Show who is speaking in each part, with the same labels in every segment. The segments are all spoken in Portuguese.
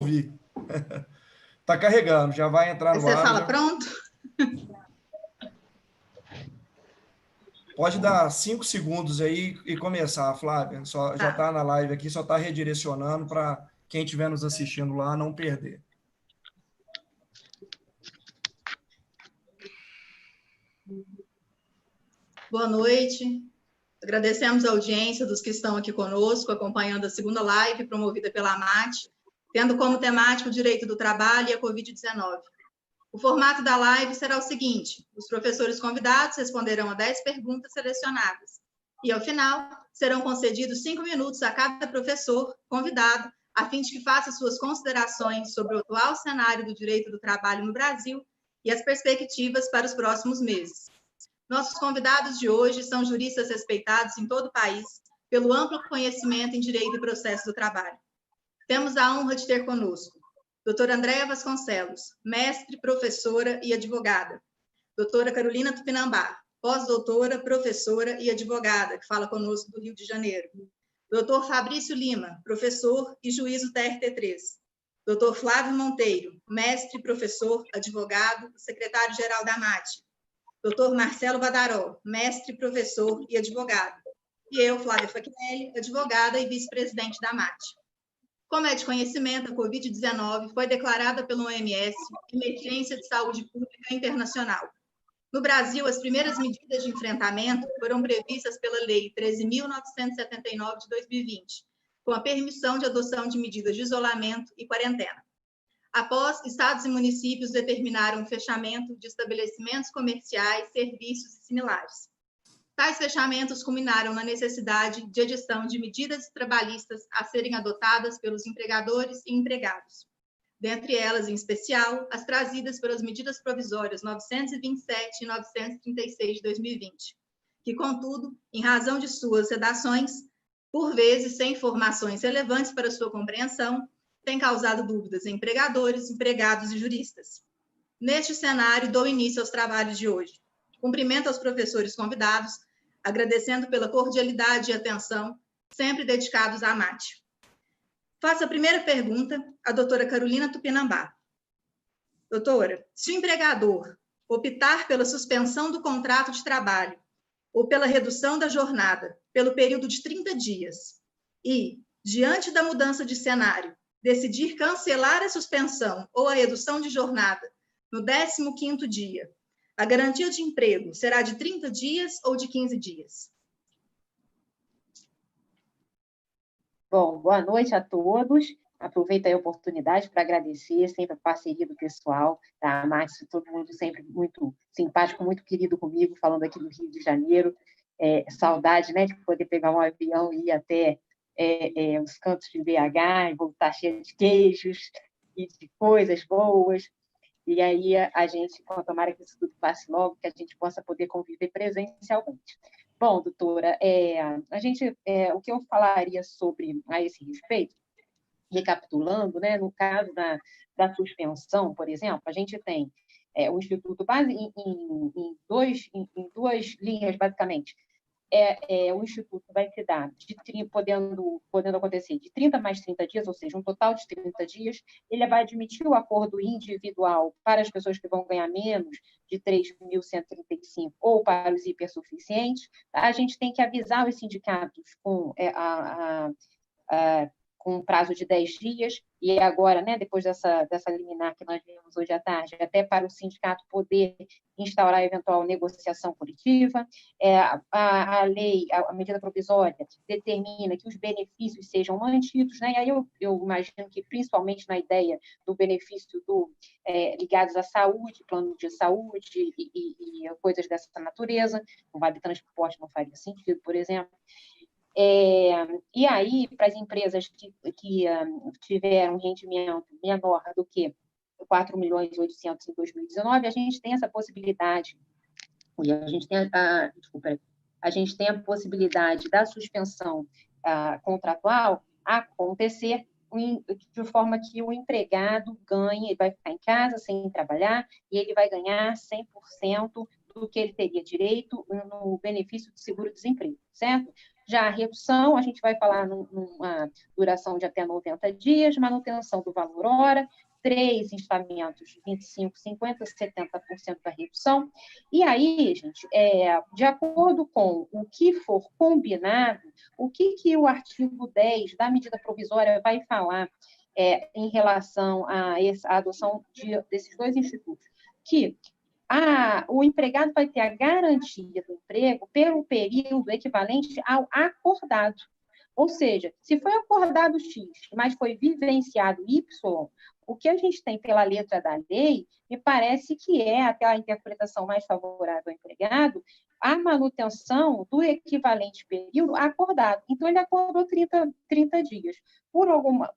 Speaker 1: ouvir. Está carregando, já vai entrar no
Speaker 2: Você
Speaker 1: ar.
Speaker 2: fala
Speaker 1: Já...
Speaker 2: pronto?
Speaker 1: Pode dar 5 segundos aí e começar, Flávia. Já está na live aqui, só está redirecionando para quem estiver nos assistindo lá não perder.
Speaker 2: Boa noite. Agradecemos a audiência dos que estão aqui conosco, acompanhando a segunda live promovida pela AMAT, tendo como temática o direito do trabalho e a Covid-19. O formato da live será o seguinte: os professores convidados responderão a 10 perguntas selecionadas e, ao final, serão concedidos 5 minutos a cada professor convidado, a fim de que faça suas considerações sobre o atual cenário do direito do trabalho no Brasil e as perspectivas para os próximos meses. Nossos convidados de hoje são juristas respeitados em todo o país pelo amplo conhecimento em direito e processo do trabalho. Temos a honra de ter conosco doutora Andréa Vasconcelos, mestre, professora e advogada. Doutora Carolina Tupinambá, pós-doutora, professora e advogada, que fala conosco do Rio de Janeiro. Doutor Fabrício Lima, professor e juiz do TRT3. Doutor Flávio Monteiro, mestre, professor, advogado e secretário-geral da AMAT. Doutor Marcelo Badaró, mestre, professor e advogado. E eu, Flávia Fachinelli, advogada e vice-presidente da AMAT. Como é de conhecimento, a Covid-19 foi declarada pelo OMS emergência de saúde pública internacional. No Brasil, as primeiras medidas de enfrentamento foram previstas pela Lei 13.979 de 2020, com a permissão de adoção de medidas de isolamento e quarentena. Após, estados e municípios determinaram o fechamento de estabelecimentos comerciais, serviços e similares. Tais fechamentos culminaram na necessidade de edição de medidas trabalhistas a serem adotadas pelos empregadores e empregados. Dentre elas, em especial, as trazidas pelas medidas provisórias 927 e 936 de 2020, que, contudo, em razão de suas redações, por vezes sem informações relevantes para sua compreensão, tem causado dúvidas em empregadores, empregados e juristas. Neste cenário, dou início aos trabalhos de hoje. Cumprimento aos professores convidados, agradecendo pela cordialidade e atenção, sempre dedicados à AMAT. Faço a primeira pergunta à doutora Carolina Tupinambá. Doutora, se o empregador optar pela suspensão do contrato de trabalho ou pela redução da jornada pelo período de 30 dias e, diante da mudança de cenário, decidir cancelar a suspensão ou a redução de jornada no 15º dia, a garantia de emprego será de 30 dias ou de 15 dias?
Speaker 3: Bom, boa noite a todos. Aproveito a oportunidade para agradecer sempre a parceria do pessoal da AMAT, todo mundo sempre muito simpático, muito querido comigo, falando aqui do Rio de Janeiro. Saudade, né, de poder pegar um avião e ir até os cantos de BH e voltar cheio de queijos e de coisas boas. E aí a gente, tomara que isso tudo passe logo, que a gente possa poder conviver presencialmente. Bom, doutora, o que eu falaria sobre a esse respeito, recapitulando, né, no caso da suspensão, por exemplo, a gente tem o Instituto base em duas linhas, basicamente. O Instituto vai se dar, podendo acontecer de 30 mais 30 dias, ou seja, um total de 30 dias, ele vai admitir o acordo individual para as pessoas que vão ganhar menos de 3.135 ou para os hipersuficientes. A gente tem que avisar os sindicatos com um prazo de 10 dias, e agora, né, depois dessa liminar que nós vimos hoje à tarde, até para o sindicato poder instaurar eventual negociação coletiva. A lei, a medida provisória, determina que os benefícios sejam mantidos, né? E aí eu imagino que, principalmente na ideia do benefício ligados à saúde, plano de saúde e coisas dessa natureza, o vale transporte não faria sentido, por exemplo. E aí, para as empresas que tiveram um rendimento menor do que 4.800.000 em 2019, a gente tem essa possibilidade, a gente tem a possibilidade da suspensão contratual acontecer de forma que o empregado ganhe, ele vai ficar em casa sem trabalhar e ele vai ganhar 100% do que ele teria direito no benefício de seguro-desemprego, certo? Já a redução, a gente vai falar numa duração de até 90 dias, manutenção do valor hora, 3 instamentos de 25%, 50%, 70% da redução. E aí, gente, de acordo com o que for combinado, o que o artigo 10 da medida provisória vai falar em relação à adoção desses dois institutos? Que o empregado vai ter a garantia do emprego pelo período equivalente ao acordado. Ou seja, se foi acordado X, mas foi vivenciado Y, o que a gente tem pela letra da lei, me parece que é até a interpretação mais favorável ao empregado, a manutenção do equivalente período acordado. Então, ele acordou 30 dias. Por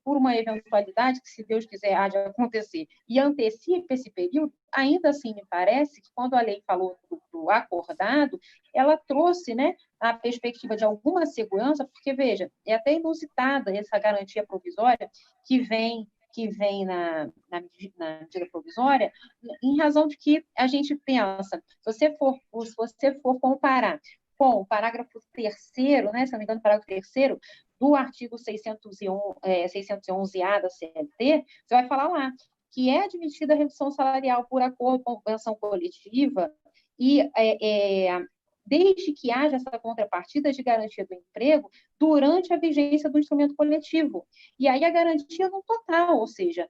Speaker 3: uma eventualidade que, se Deus quiser, há de acontecer, e antecipe esse período, ainda assim me parece que, quando a lei falou do acordado, ela trouxe, né, a perspectiva de alguma segurança, porque, veja, é até inusitada essa garantia provisória que vem na medida provisória, em razão de que a gente pensa, se você for comparar com o parágrafo 3º, né, se não me engano, parágrafo 3º do artigo 611-A da CLT, você vai falar lá que é admitida a redução salarial por acordo com convenção coletiva e desde que haja essa contrapartida de garantia do emprego durante a vigência do instrumento coletivo. E aí a garantia no total, ou seja,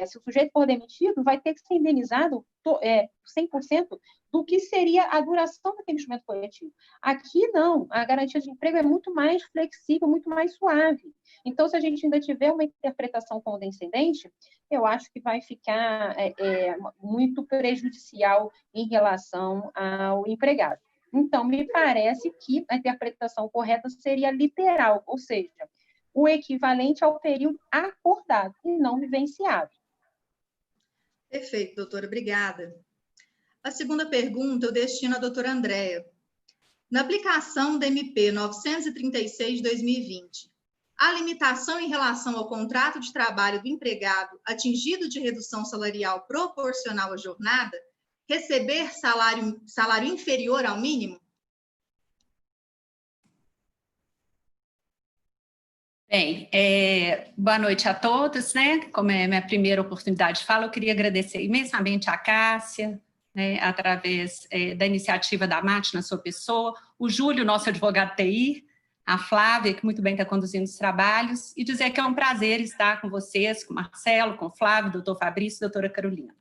Speaker 3: se o sujeito for demitido, vai ter que ser indenizado 100% do que seria a duração daquele instrumento coletivo. Aqui, não. A garantia de emprego é muito mais flexível, muito mais suave. Então, se a gente ainda tiver uma interpretação condescendente, eu acho que vai ficar muito prejudicial em relação ao empregado. Então, me parece que a interpretação correta seria literal, ou seja, o equivalente ao período acordado e não vivenciado.
Speaker 2: Perfeito, doutora, obrigada. A segunda pergunta eu destino à doutora Andréa. Na aplicação da MP 936/2020, há limitação em relação ao contrato de trabalho do empregado atingido de redução salarial proporcional à jornada receber salário inferior ao mínimo?
Speaker 4: Bem, boa noite a todos, né? Como é minha primeira oportunidade de fala, eu queria agradecer imensamente a Cássia, né, através da iniciativa da MAT na sua pessoa, o Júlio, nosso advogado TI, a Flávia, que muito bem está conduzindo os trabalhos, e dizer que é um prazer estar com vocês, com o Marcelo, com o Flávio, doutor Fabrício e doutora Carolina.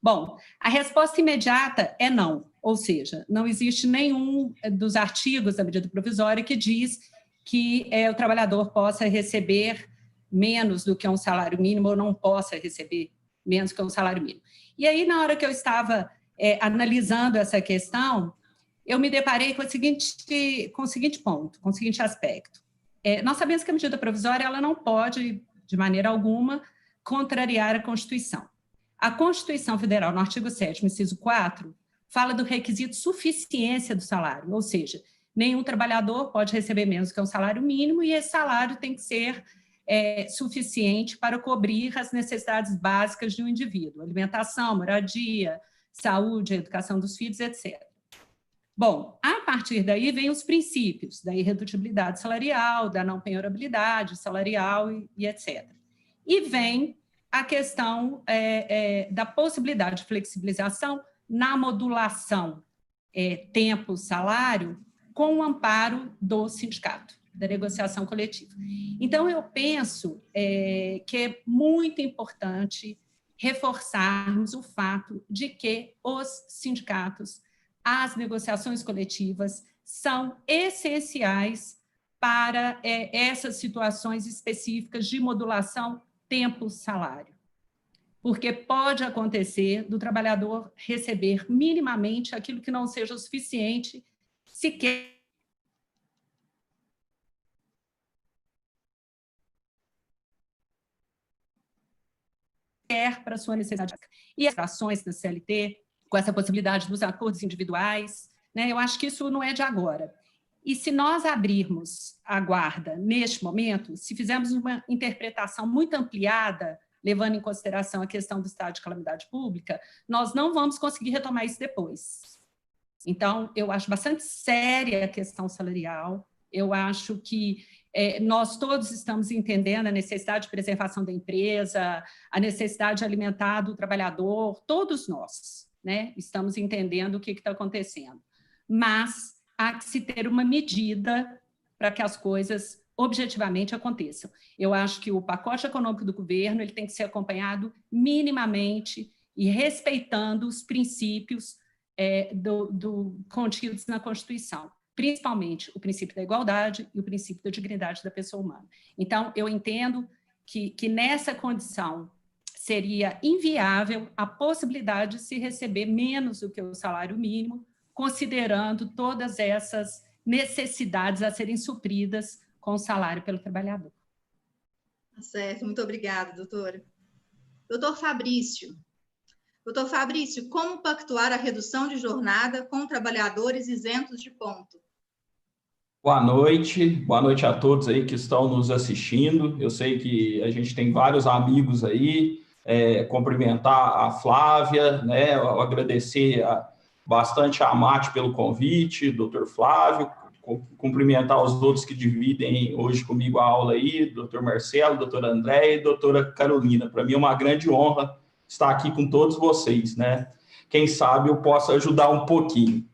Speaker 4: Bom, a resposta imediata é não, ou seja, não existe nenhum dos artigos da medida provisória que diz que o trabalhador possa receber menos do que um salário mínimo ou não possa receber menos que um salário mínimo. E aí, na hora que eu estava analisando essa questão, eu me deparei com o seguinte ponto, com o seguinte aspecto. Nós sabemos que a medida provisória ela não pode, de maneira alguma, contrariar a Constituição. A Constituição Federal, no artigo 7º, inciso 4, fala do requisito suficiência do salário, ou seja, nenhum trabalhador pode receber menos que um salário mínimo e esse salário tem que ser suficiente para cobrir as necessidades básicas de um indivíduo, alimentação, moradia, saúde, educação dos filhos, etc. Bom, a partir daí vem os princípios da irredutibilidade salarial, da não penhorabilidade salarial e etc. E vem a questão da possibilidade de flexibilização na modulação tempo-salário com o amparo do sindicato, da negociação coletiva. Então, eu penso que é muito importante reforçarmos o fato de que os sindicatos, as negociações coletivas, são essenciais para essas situações específicas de modulação tempo-salário. Porque pode acontecer do trabalhador receber minimamente aquilo que não seja o suficiente sequer para a sua necessidade. E as ações da CLT, com essa possibilidade dos acordos individuais, né, eu acho que isso não é de agora. E se nós abrirmos a guarda neste momento, se fizermos uma interpretação muito ampliada, levando em consideração a questão do estado de calamidade pública, nós não vamos conseguir retomar isso depois. Então, eu acho bastante séria a questão salarial, eu acho que nós todos estamos entendendo a necessidade de preservação da empresa, a necessidade de alimentar do trabalhador, todos nós, né, estamos entendendo o que está acontecendo. Mas há que se ter uma medida para que as coisas objetivamente aconteçam. Eu acho que o pacote econômico do governo ele tem que ser acompanhado minimamente e respeitando os princípios contidos na Constituição, principalmente o princípio da igualdade e o princípio da dignidade da pessoa humana. Então, eu entendo que nessa condição seria inviável a possibilidade de se receber menos do que o salário mínimo, considerando todas essas necessidades a serem supridas com o salário pelo trabalhador.
Speaker 2: Certo, muito obrigada, doutora. Doutor Fabrício. Doutor Fabrício, como pactuar a redução de jornada com trabalhadores isentos de ponto?
Speaker 5: Boa noite a todos aí que estão nos assistindo. Eu sei que a gente tem vários amigos aí, cumprimentar a Flávia, né, agradecer bastante a Mate pelo convite, doutor Flávio, cumprimentar os outros que dividem hoje comigo a aula aí, doutor Marcelo, doutora Andréia e doutora Carolina. Para mim é uma grande honra estar aqui com todos vocês, né? Quem sabe eu possa ajudar um pouquinho.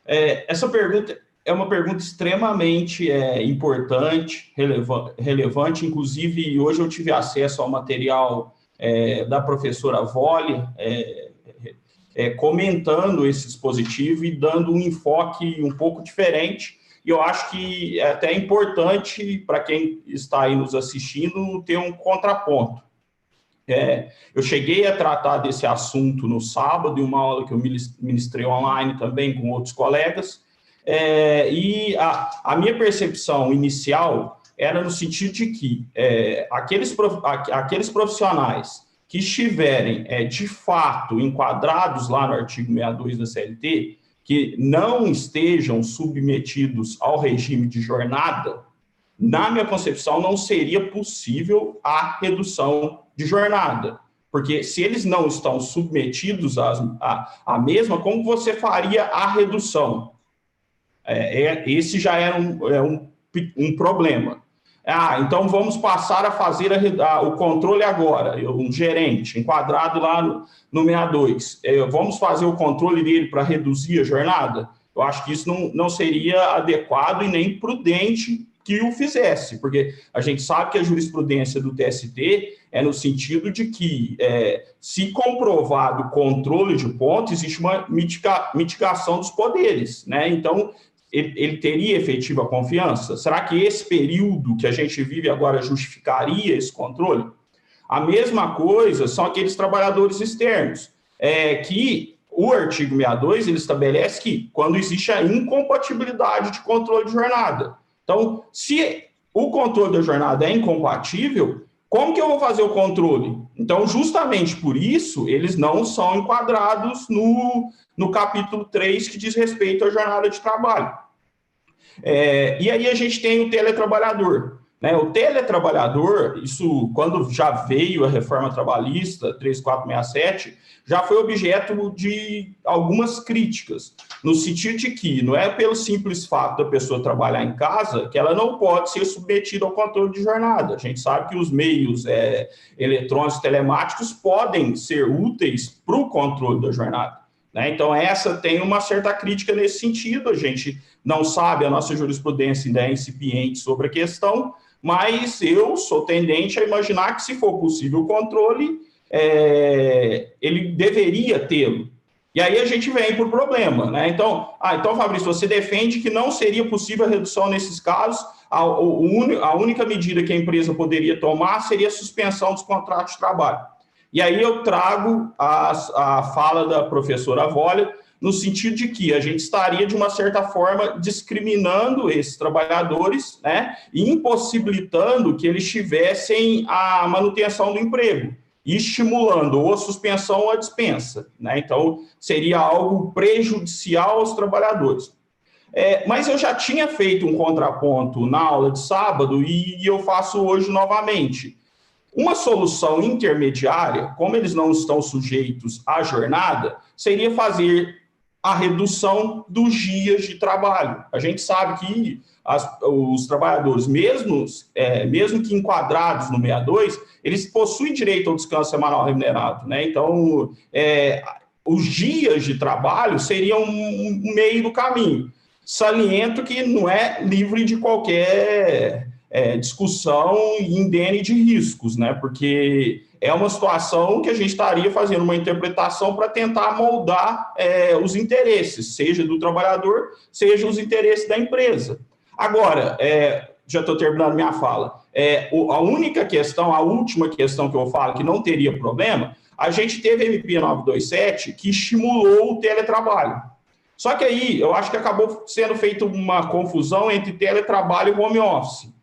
Speaker 5: Essa pergunta é uma pergunta extremamente importante, relevante, inclusive hoje eu tive acesso ao material da professora Volle, comentando esse dispositivo e dando um enfoque um pouco diferente, e eu acho que é até importante para quem está aí nos assistindo ter um contraponto. Eu cheguei a tratar desse assunto no sábado, em uma aula que eu ministrei online também com outros colegas, e a minha percepção inicial era no sentido de que aqueles profissionais que estiverem, de fato, enquadrados lá no artigo 62 da CLT, que não estejam submetidos ao regime de jornada, na minha concepção, não seria possível a redução de jornada. Porque se eles não estão submetidos à mesma, como você faria a redução? Esse já era um problema. Então vamos passar a fazer o controle agora, um gerente enquadrado lá no 62. Vamos fazer o controle dele para reduzir a jornada? Eu acho que isso não seria adequado e nem prudente que o fizesse, porque a gente sabe que a jurisprudência do TST é no sentido de que, se comprovado o controle de ponto, existe uma mitigação dos poderes, né? Então, ele teria efetiva confiança? Será que esse período que a gente vive agora justificaria esse controle? A mesma coisa são aqueles trabalhadores externos, que o artigo 62 ele estabelece que quando existe a incompatibilidade de controle de jornada. Então, se o controle da jornada é incompatível, como que eu vou fazer o controle? Então, justamente por isso, eles não são enquadrados no capítulo 3, que diz respeito à jornada de trabalho. E aí a gente tem o teletrabalhador. Né? O teletrabalhador, isso quando já veio a reforma trabalhista 3467, já foi objeto de algumas críticas, no sentido de que não é pelo simples fato da pessoa trabalhar em casa que ela não pode ser submetida ao controle de jornada. A gente sabe que os meios eletrônicos telemáticos podem ser úteis para o controle da jornada. Né? Então, essa tem uma certa crítica nesse sentido. A gente não sabe, a nossa jurisprudência ainda é incipiente sobre a questão, mas eu sou tendente a imaginar que, se for possível o controle, ele deveria tê-lo. E aí a gente vem para o problema, né? Então, Fabrício, você defende que não seria possível a redução nesses casos, a única medida que a empresa poderia tomar seria a suspensão dos contratos de trabalho. E aí eu trago a fala da professora Volle, no sentido de que a gente estaria, de uma certa forma, discriminando esses trabalhadores, né, e impossibilitando que eles tivessem a manutenção do emprego, e estimulando ou a suspensão ou a dispensa. Né? Então, seria algo prejudicial aos trabalhadores. Mas eu já tinha feito um contraponto na aula de sábado e eu faço hoje novamente. Uma solução intermediária, como eles não estão sujeitos à jornada, seria fazer a redução dos dias de trabalho. A gente sabe que os trabalhadores, mesmo que enquadrados no 62, eles possuem direito ao descanso semanal remunerado, né? Então, os dias de trabalho seriam um meio do caminho. Saliento que não é livre de qualquer discussão indene de riscos, né? Porque é uma situação que a gente estaria fazendo uma interpretação para tentar moldar os interesses, seja do trabalhador, seja os interesses da empresa. Agora, já estou terminando minha fala, a única questão, a última questão que eu falo que não teria problema, a gente teve a MP 927 que estimulou o teletrabalho. Só que aí, eu acho que acabou sendo feita uma confusão entre teletrabalho e home office.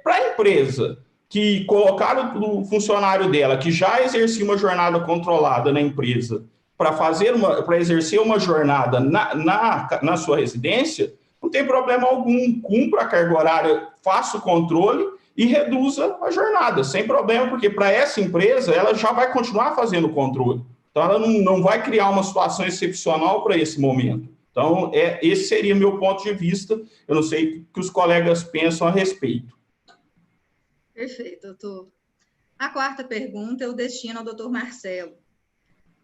Speaker 5: Para a empresa que colocaram o funcionário dela, que já exercia uma jornada controlada na empresa, para exercer uma jornada na sua residência, não tem problema algum, cumpra a carga horária, faça o controle e reduza a jornada, sem problema, porque para essa empresa, ela já vai continuar fazendo o controle. Então, ela não vai criar uma situação excepcional para esse momento. Então, esse seria meu ponto de vista. Eu não sei o que os colegas pensam a respeito.
Speaker 2: Perfeito, doutor. A quarta pergunta eu destino ao doutor Marcelo.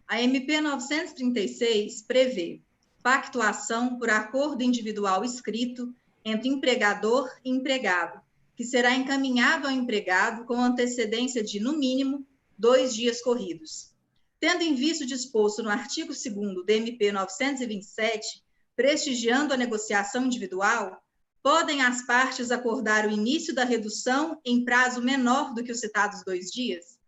Speaker 2: A MP 936 prevê pactuação por acordo individual escrito entre empregador e empregado, que será encaminhado ao empregado com antecedência de, no mínimo, 2 dias corridos. Tendo em vista o disposto no artigo 2º da MP 927, prestigiando a negociação individual, podem as partes acordar o início da redução em prazo menor do que os citados 2 dias?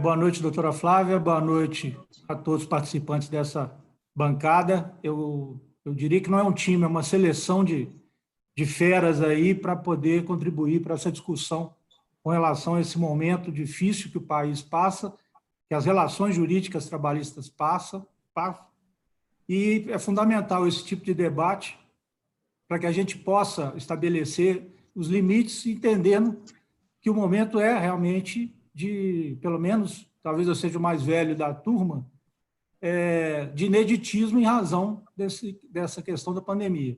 Speaker 6: Boa noite, doutora Flávia. Boa noite a todos os participantes dessa bancada. Eu diria que não é um time, é uma seleção de feras aí para poder contribuir para essa discussão com relação a esse momento difícil que o país passa, que as relações jurídicas trabalhistas passam, e é fundamental esse tipo de debate para que a gente possa estabelecer os limites, entendendo que o momento é realmente de, pelo menos, talvez eu seja o mais velho da turma, de ineditismo em razão dessa questão da pandemia.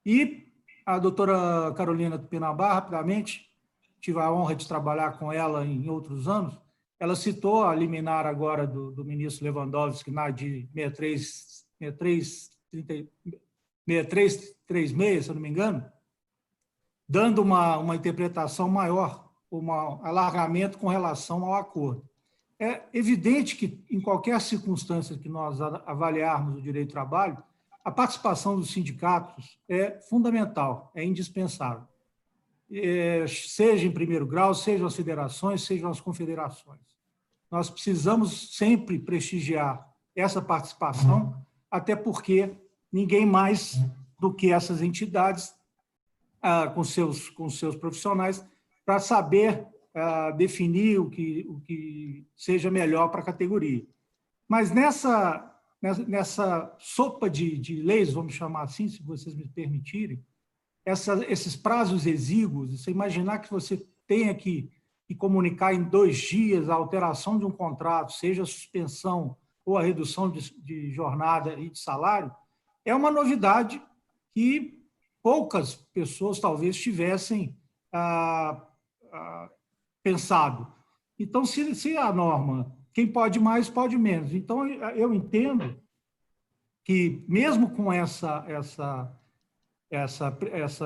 Speaker 6: E a doutora Carolina Tupinambá, rapidamente, tive a honra de trabalhar com ela em outros anos, ela citou a liminar agora do ministro Lewandowski, na de 6336, se eu não me engano, dando uma interpretação maior, um alargamento com relação ao acordo. É evidente que, em qualquer circunstância que nós avaliarmos o direito do trabalho, a participação dos sindicatos é fundamental, é indispensável. Seja em primeiro grau, sejam as federações, sejam as confederações. Nós precisamos sempre prestigiar essa participação, até porque ninguém mais do que essas entidades, com seus profissionais, para saber definir o que seja melhor para a categoria. Mas nessa sopa de leis, vamos chamar assim, se vocês me permitirem, esses prazos exíguos, você imaginar que você tenha que comunicar em 2 dias a alteração de um contrato, seja a suspensão ou a redução de jornada e de salário, é uma novidade que poucas pessoas talvez tivessem pensado. Então, se a norma, quem pode mais, pode menos. Então, eu entendo que, mesmo com essa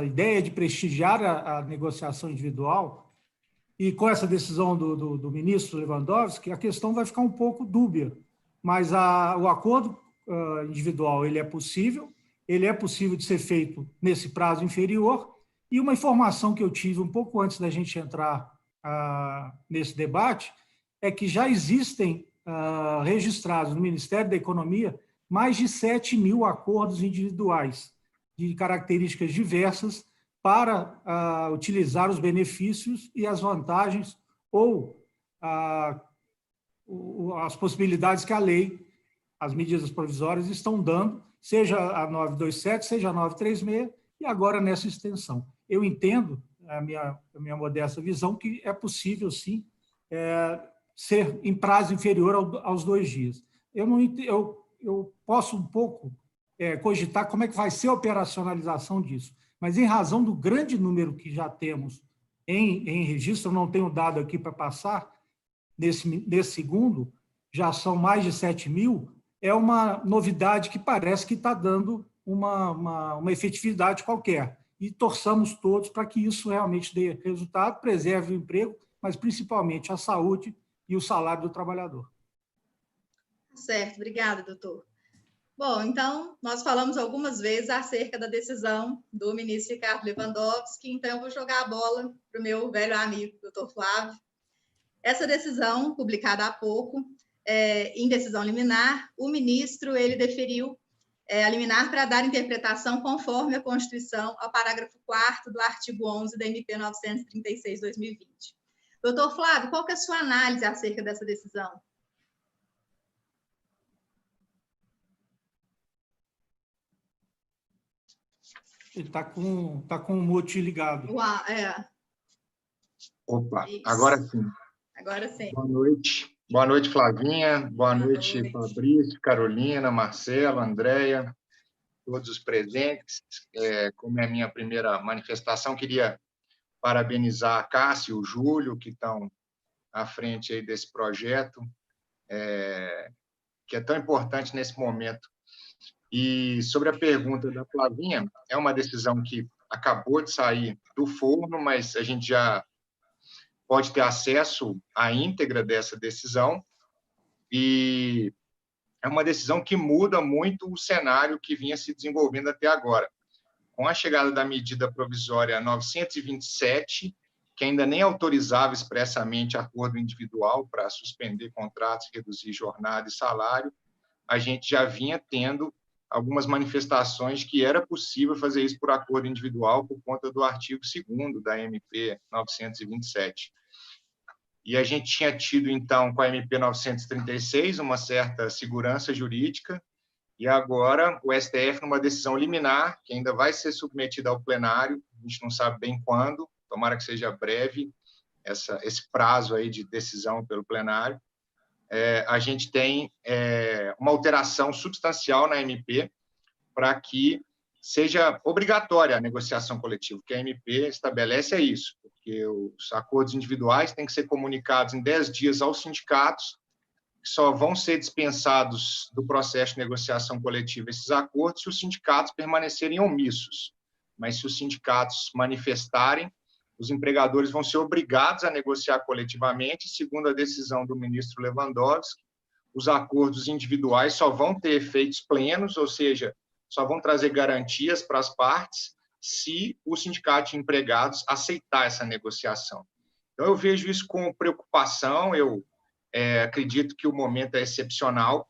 Speaker 6: ideia de prestigiar a negociação individual, e com essa decisão do ministro Lewandowski, a questão vai ficar um pouco dúbia. Mas o acordo individual ele é possível de ser feito nesse prazo inferior, e uma informação que eu tive um pouco antes da gente entrar nesse debate é que já existem registrados no Ministério da Economia mais de 7.000 acordos individuais de características diversas para utilizar os benefícios e as vantagens ou as possibilidades que a lei, as medidas provisórias estão dando, seja a 927, seja a 936, e agora nessa extensão. Eu entendo, a minha modesta visão, que é possível, sim, ser em prazo inferior aos 2 dias. Eu eu posso um pouco cogitar como é que vai ser a operacionalização disso. Mas, em razão do grande número que já temos em registro, eu não tenho dado aqui para passar, nesse segundo, já são mais de 7 mil, é uma novidade que parece que está dando uma efetividade qualquer. E torçamos todos para que isso realmente dê resultado, preserve o emprego, mas principalmente a saúde e o salário do trabalhador.
Speaker 2: Certo, obrigada, doutor. Bom, então, nós falamos algumas vezes acerca da decisão do ministro Ricardo Lewandowski, então eu vou jogar a bola para o meu velho amigo, doutor Flávio. Essa decisão, publicada há pouco, em decisão liminar, o ministro ele deferiu a liminar para dar interpretação conforme a Constituição ao parágrafo 4º do artigo 11 da MP 936/2020. Doutor Flávio, qual que é a sua análise acerca dessa decisão?
Speaker 6: Ele está com o mute ligado.
Speaker 2: Uau,
Speaker 7: Opa,
Speaker 2: isso.
Speaker 7: Agora sim.
Speaker 2: Agora sim.
Speaker 7: Boa noite. Boa noite, Flavinha. Boa noite, Fabrício, Carolina, Marcelo, Andréia, todos os presentes. Como é a minha primeira manifestação, queria parabenizar a Cássia e o Júlio, que estão à frente aí desse projeto, que é tão importante nesse momento. E sobre a pergunta da Flavinha, é uma decisão que acabou de sair do forno, mas a gente já pode ter acesso à íntegra dessa decisão, e é uma decisão que muda muito o cenário que vinha se desenvolvendo até agora. Com a chegada da medida provisória 927, que ainda nem autorizava expressamente acordo individual para suspender contratos, reduzir jornada e salário, a gente já vinha tendo algumas manifestações que era possível fazer isso por acordo individual por conta do artigo 2º da MP 927. E a gente tinha tido, então, com a MP 936, uma certa segurança jurídica, e agora o STF, numa decisão liminar, que ainda vai ser submetida ao plenário, a gente não sabe bem quando, tomara que seja breve esse prazo aí de decisão pelo plenário, a gente tem uma alteração substancial na MP para que seja obrigatória a negociação coletiva. O que a MP estabelece é isso, porque os acordos individuais têm que ser comunicados em 10 dias aos sindicatos, que só vão ser dispensados do processo de negociação coletiva esses acordos se os sindicatos permanecerem omissos. Mas se os sindicatos manifestarem, os empregadores vão ser obrigados a negociar coletivamente, segundo a decisão do ministro Lewandowski, os acordos individuais só vão ter efeitos plenos, ou seja, só vão trazer garantias para as partes se o sindicato de empregados aceitar essa negociação. Então, eu vejo isso com preocupação, eu acredito que o momento é excepcional,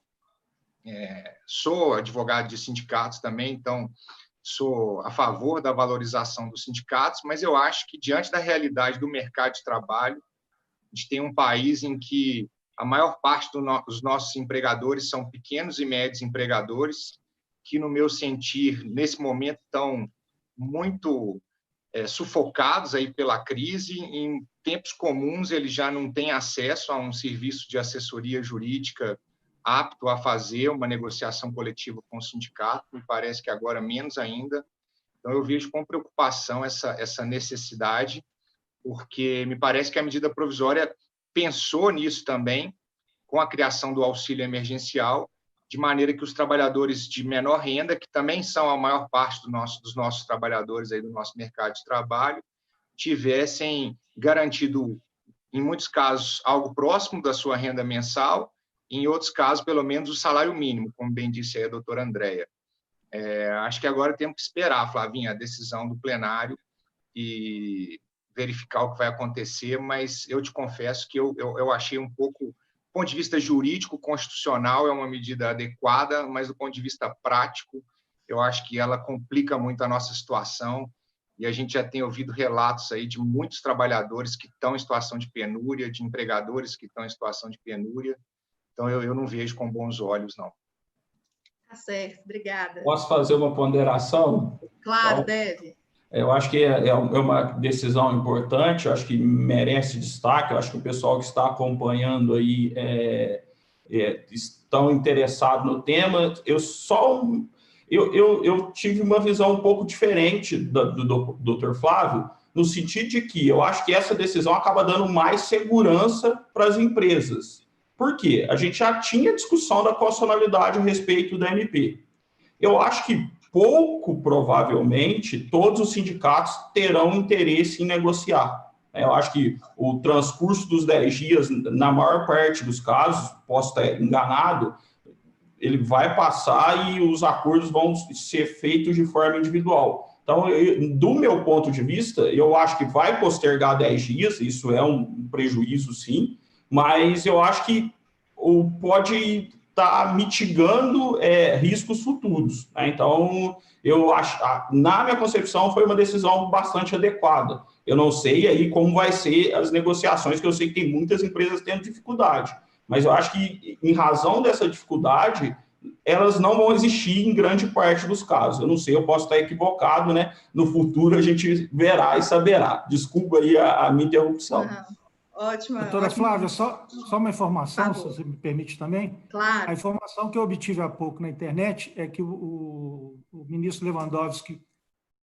Speaker 7: sou advogado de sindicatos também, então sou a favor da valorização dos sindicatos, mas eu acho que, diante da realidade do mercado de trabalho, a gente tem um país em que a maior parte dos nossos empregadores são pequenos e médios empregadores, que, no meu sentir, nesse momento, estão muito sufocados aí pela crise. Em tempos comuns, eles já não têm acesso a um serviço de assessoria jurídica apto a fazer uma negociação coletiva com o sindicato, me parece que agora menos ainda. Então, eu vejo com preocupação essa necessidade, porque me parece que a medida provisória pensou nisso também, com a criação do auxílio emergencial, de maneira que os trabalhadores de menor renda, que também são a maior parte dos nossos trabalhadores aí do nosso mercado de trabalho, tivessem garantido, em muitos casos, algo próximo da sua renda mensal, em outros casos, pelo menos, o salário mínimo, como bem disse aí a doutora Andréia. Acho que agora temos que esperar, Flavinha, a decisão do plenário e verificar o que vai acontecer, mas eu te confesso que eu achei um pouco, do ponto de vista jurídico, constitucional, é uma medida adequada, mas do ponto de vista prático, eu acho que ela complica muito a nossa situação, e a gente já tem ouvido relatos aí de muitos trabalhadores que estão em situação de penúria, de empregadores que estão em situação de penúria. Então, eu não vejo com bons olhos, não.
Speaker 2: Tá certo, obrigada.
Speaker 5: Posso fazer uma ponderação?
Speaker 2: Claro,
Speaker 5: Então,
Speaker 2: deve.
Speaker 5: Eu acho que é uma decisão importante, eu acho que merece destaque, eu acho que o pessoal que está acompanhando aí estão interessados no tema. Eu tive uma visão um pouco diferente do Dr. Flávio, no sentido de que eu acho que essa decisão acaba dando mais segurança para as empresas. Por quê? A gente já tinha discussão da constitucionalidade a respeito da MP. Eu acho que, pouco provavelmente, todos os sindicatos terão interesse em negociar. Eu acho que o transcurso dos 10 dias, na maior parte dos casos, posso estar enganado, ele vai passar e os acordos vão ser feitos de forma individual. Então, do meu ponto de vista, eu acho que vai postergar 10 dias, isso é um prejuízo, sim, mas eu acho que pode estar mitigando riscos futuros. Né? Então, eu acho, na minha concepção, foi uma decisão bastante adequada. Eu não sei aí como vai ser as negociações, que eu sei que tem muitas empresas tendo dificuldade, mas eu acho que, em razão dessa dificuldade, elas não vão existir em grande parte dos casos. Eu não sei, eu posso estar equivocado, né? No futuro a gente verá e saberá. Desculpa aí a minha interrupção.
Speaker 2: Ótima.
Speaker 6: Doutora Flávia, só uma informação, se você me permite também.
Speaker 2: Claro.
Speaker 6: A informação que eu obtive há pouco na internet é que o ministro Lewandowski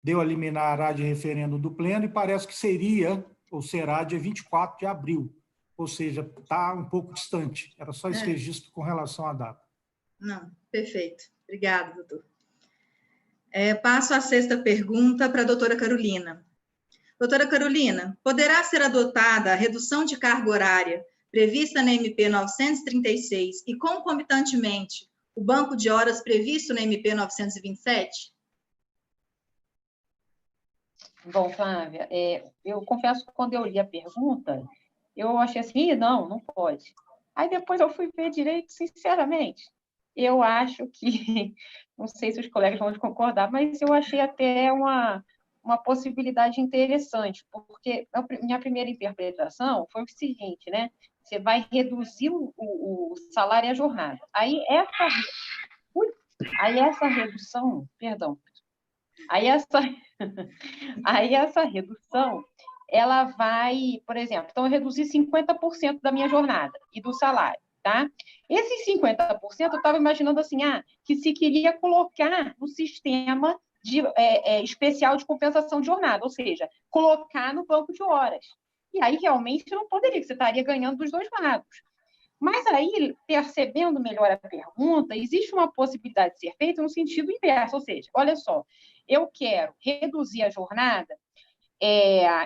Speaker 6: deu a liminar de referendo do Pleno e parece que seria, ou será, dia 24 de abril. Ou seja, está um pouco distante. Era só esse registro com relação à data.
Speaker 2: Não, perfeito. Obrigada, doutor. Passo a 6ª pergunta para a doutora Carolina. Doutora Carolina, poderá ser adotada a redução de carga horária prevista na MP 936 e, concomitantemente, o banco de horas previsto na MP 927?
Speaker 3: Bom, Flávia, eu confesso que quando eu li a pergunta, eu achei assim, não pode. Aí depois eu fui ver direito, sinceramente. Eu acho que, não sei se os colegas vão concordar, mas eu achei até uma possibilidade interessante, porque a minha primeira interpretação foi o seguinte, né? Você vai reduzir o salário e a jornada. Aí essa redução, perdão, aí essa redução, ela vai, por exemplo, então eu reduzi 50% da minha jornada e do salário, tá? Esses 50% eu estava imaginando assim, que se queria colocar no sistema especial de compensação de jornada, ou seja, colocar no banco de horas. E aí, realmente, não poderia, você estaria ganhando dos dois lados. Mas aí, percebendo melhor a pergunta, existe uma possibilidade de ser feita no sentido inverso, ou seja, olha só, eu quero reduzir a jornada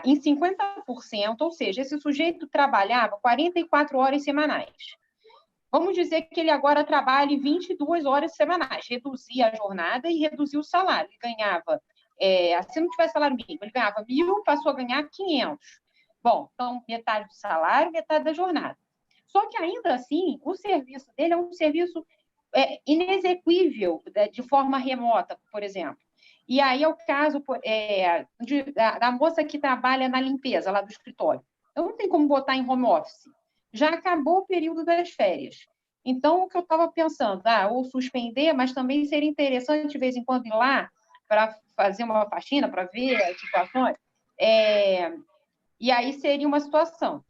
Speaker 3: em 50%, ou seja, esse sujeito trabalhava 44 horas semanais. Vamos dizer que ele agora trabalhe 22 horas semanais, reduzir a jornada e reduzir o salário. Ele ganhava, se não tivesse salário mínimo, ele ganhava 1.000, passou a ganhar 500. Bom, então, metade do salário, metade da jornada. Só que, ainda assim, o serviço dele é um serviço inexequível de forma remota, por exemplo. E aí é o caso da moça que trabalha na limpeza lá do escritório. Eu não tenho como botar em home office. Já acabou o período das férias. Então, o que eu estava pensando, ou suspender, mas também seria interessante, de vez em quando, ir lá para fazer uma faxina, para ver as situações. E aí seria uma situação.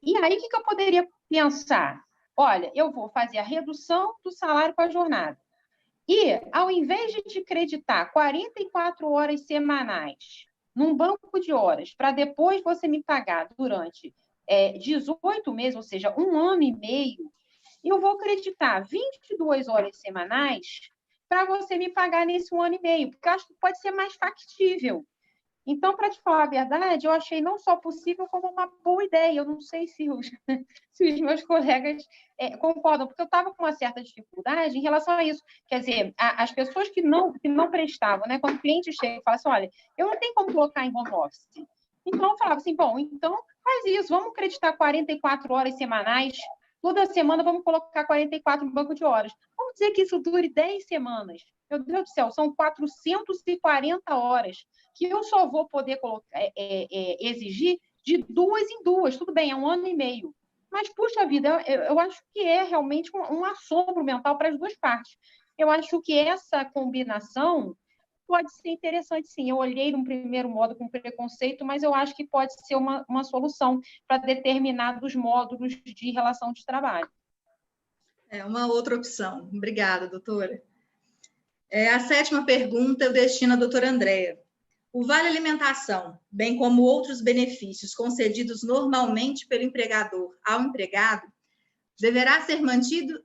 Speaker 3: E aí, o que eu poderia pensar? Olha, eu vou fazer a redução do salário com a jornada. E, ao invés de creditar 44 horas semanais num banco de horas, para depois você me pagar durante 18 meses, ou seja, 1 ano e meio, eu vou acreditar 22 horas semanais para você me pagar nesse 1 ano e meio, porque eu acho que pode ser mais factível. Então, para te falar a verdade, eu achei não só possível, como uma boa ideia. Eu não sei se os meus colegas concordam, porque eu estava com uma certa dificuldade em relação a isso. Quer dizer, as pessoas que não prestavam, né? Quando o cliente chega e fala assim, olha, eu não tenho como colocar em home office. Então, eu falava assim, bom, então faz isso, vamos acreditar 44 horas semanais, toda semana vamos colocar 44 no banco de horas. Vamos dizer que isso dure 10 semanas. Meu Deus do céu, são 440 horas que eu só vou poder exigir de 2 em 2. Tudo bem, é 1 ano e meio. Mas, puxa vida, eu acho que é realmente um assombro mental para as duas partes. Eu acho que essa combinação pode ser interessante, sim. Eu olhei num primeiro modo com preconceito, mas eu acho que pode ser uma solução para determinados módulos de relação de trabalho.
Speaker 2: É uma outra opção. Obrigada, doutora. A 7ª pergunta eu destino à doutora Andréa. O Vale Alimentação, bem como outros benefícios concedidos normalmente pelo empregador ao empregado, deverá ser mantido,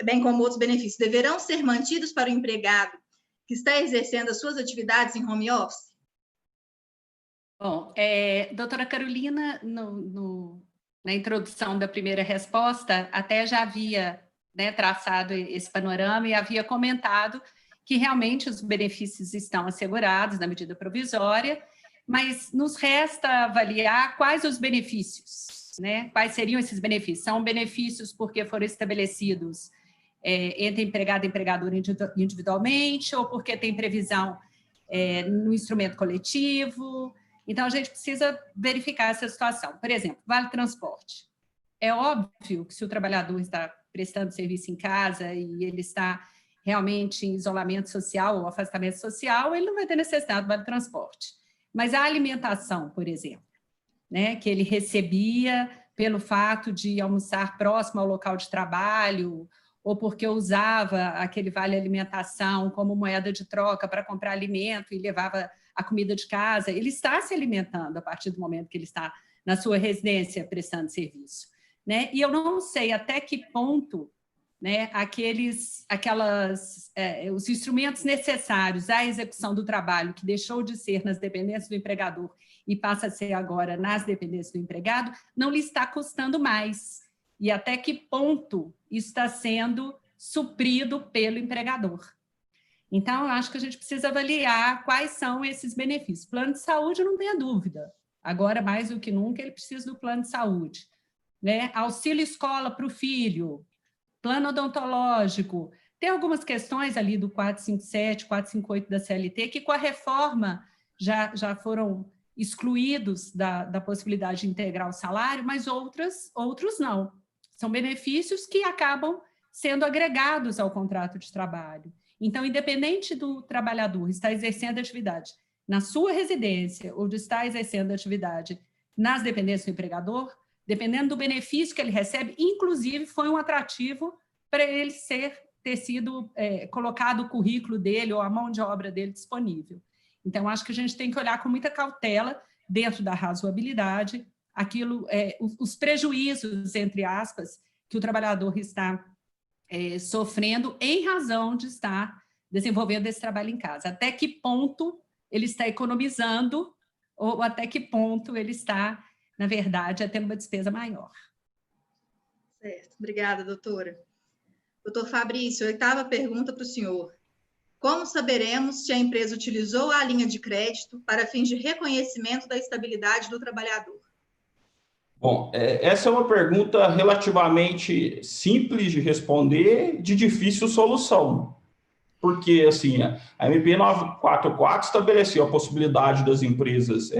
Speaker 2: bem como outros benefícios, deverão ser mantidos para o empregado que está exercendo as suas atividades em home office?
Speaker 4: Bom, doutora Carolina, na introdução da primeira resposta, até já havia, né, traçado esse panorama e havia comentado que realmente os benefícios estão assegurados na medida provisória, mas nos resta avaliar quais os benefícios, né? Quais seriam esses benefícios? São benefícios porque foram estabelecidos entre empregado e empregador individualmente, ou porque tem previsão no instrumento coletivo. Então, a gente precisa verificar essa situação. Por exemplo, vale transporte. É óbvio que se o trabalhador está prestando serviço em casa e ele está realmente em isolamento social ou afastamento social, ele não vai ter necessidade do vale transporte. Mas a alimentação, por exemplo, né, que ele recebia pelo fato de almoçar próximo ao local de trabalho, ou porque usava aquele vale alimentação como moeda de troca para comprar alimento e levava a comida de casa, ele está se alimentando a partir do momento que ele está na sua residência prestando serviço, né? E eu não sei até que ponto, né, os instrumentos necessários à execução do trabalho que deixou de ser nas dependências do empregador e passa a ser agora nas dependências do empregado, não lhe está custando mais. E até que ponto isso está sendo suprido pelo empregador. Então, eu acho que a gente precisa avaliar quais são esses benefícios. Plano de saúde, não tenha dúvida. Agora, mais do que nunca, ele precisa do plano de saúde, né? Auxílio escola para o filho, plano odontológico. Tem algumas questões ali do 457, 458 da CLT, que com a reforma já foram excluídos da possibilidade de integrar o salário, mas outros não. São benefícios que acabam sendo agregados ao contrato de trabalho. Então, independente do trabalhador estar exercendo atividade na sua residência ou de estar exercendo atividade nas dependências do empregador, dependendo do benefício que ele recebe, inclusive foi um atrativo para ele ter sido colocado o currículo dele ou a mão de obra dele disponível. Então, acho que a gente tem que olhar com muita cautela, dentro da razoabilidade, os prejuízos, entre aspas, que o trabalhador está sofrendo em razão de estar desenvolvendo esse trabalho em casa. Até que ponto ele está economizando ou até que ponto ele está, na verdade, tendo uma despesa maior.
Speaker 2: Certo. Obrigada, doutora. Doutor Fabrício, 8ª pergunta para o senhor. Como saberemos se a empresa utilizou a linha de crédito para fins de reconhecimento da estabilidade do trabalhador?
Speaker 5: Bom, essa é uma pergunta relativamente simples de responder, de difícil solução. Porque, assim, a MP 944 estabeleceu a possibilidade das empresas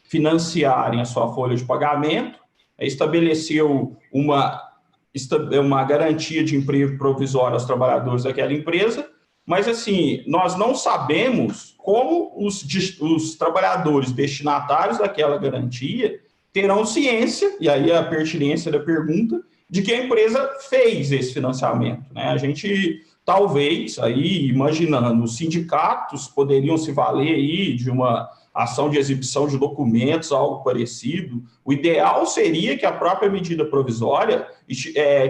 Speaker 5: financiarem a sua folha de pagamento, estabeleceu uma garantia de emprego provisório aos trabalhadores daquela empresa, mas, assim, nós não sabemos como os trabalhadores destinatários daquela garantia terão ciência, e aí a pertinência da pergunta, de que a empresa fez esse financiamento, né? A gente, talvez, aí, imaginando, os sindicatos poderiam se valer aí de uma ação de exibição de documentos, algo parecido. O ideal seria que a própria medida provisória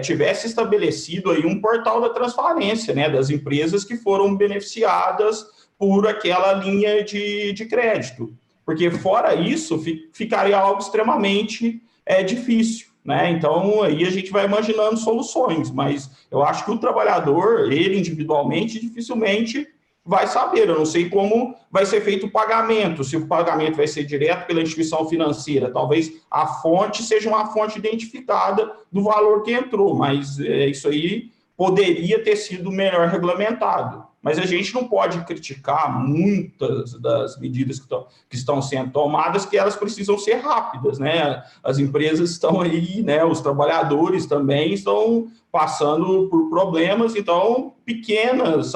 Speaker 5: tivesse estabelecido aí um portal da transparência, né, das empresas que foram beneficiadas por aquela linha de crédito. Porque, fora isso, ficaria algo extremamente difícil, né? Então, aí a gente vai imaginando soluções, mas eu acho que o trabalhador, ele individualmente, dificilmente vai saber. Eu não sei como vai ser feito o pagamento, se o pagamento vai ser direto pela instituição financeira, talvez a fonte seja uma fonte identificada do valor que entrou, mas isso aí poderia ter sido melhor regulamentado. Mas a gente não pode criticar muitas das medidas que estão sendo tomadas, que elas precisam ser rápidas, né? As empresas estão aí, né? Os trabalhadores também estão passando por problemas, então pequenas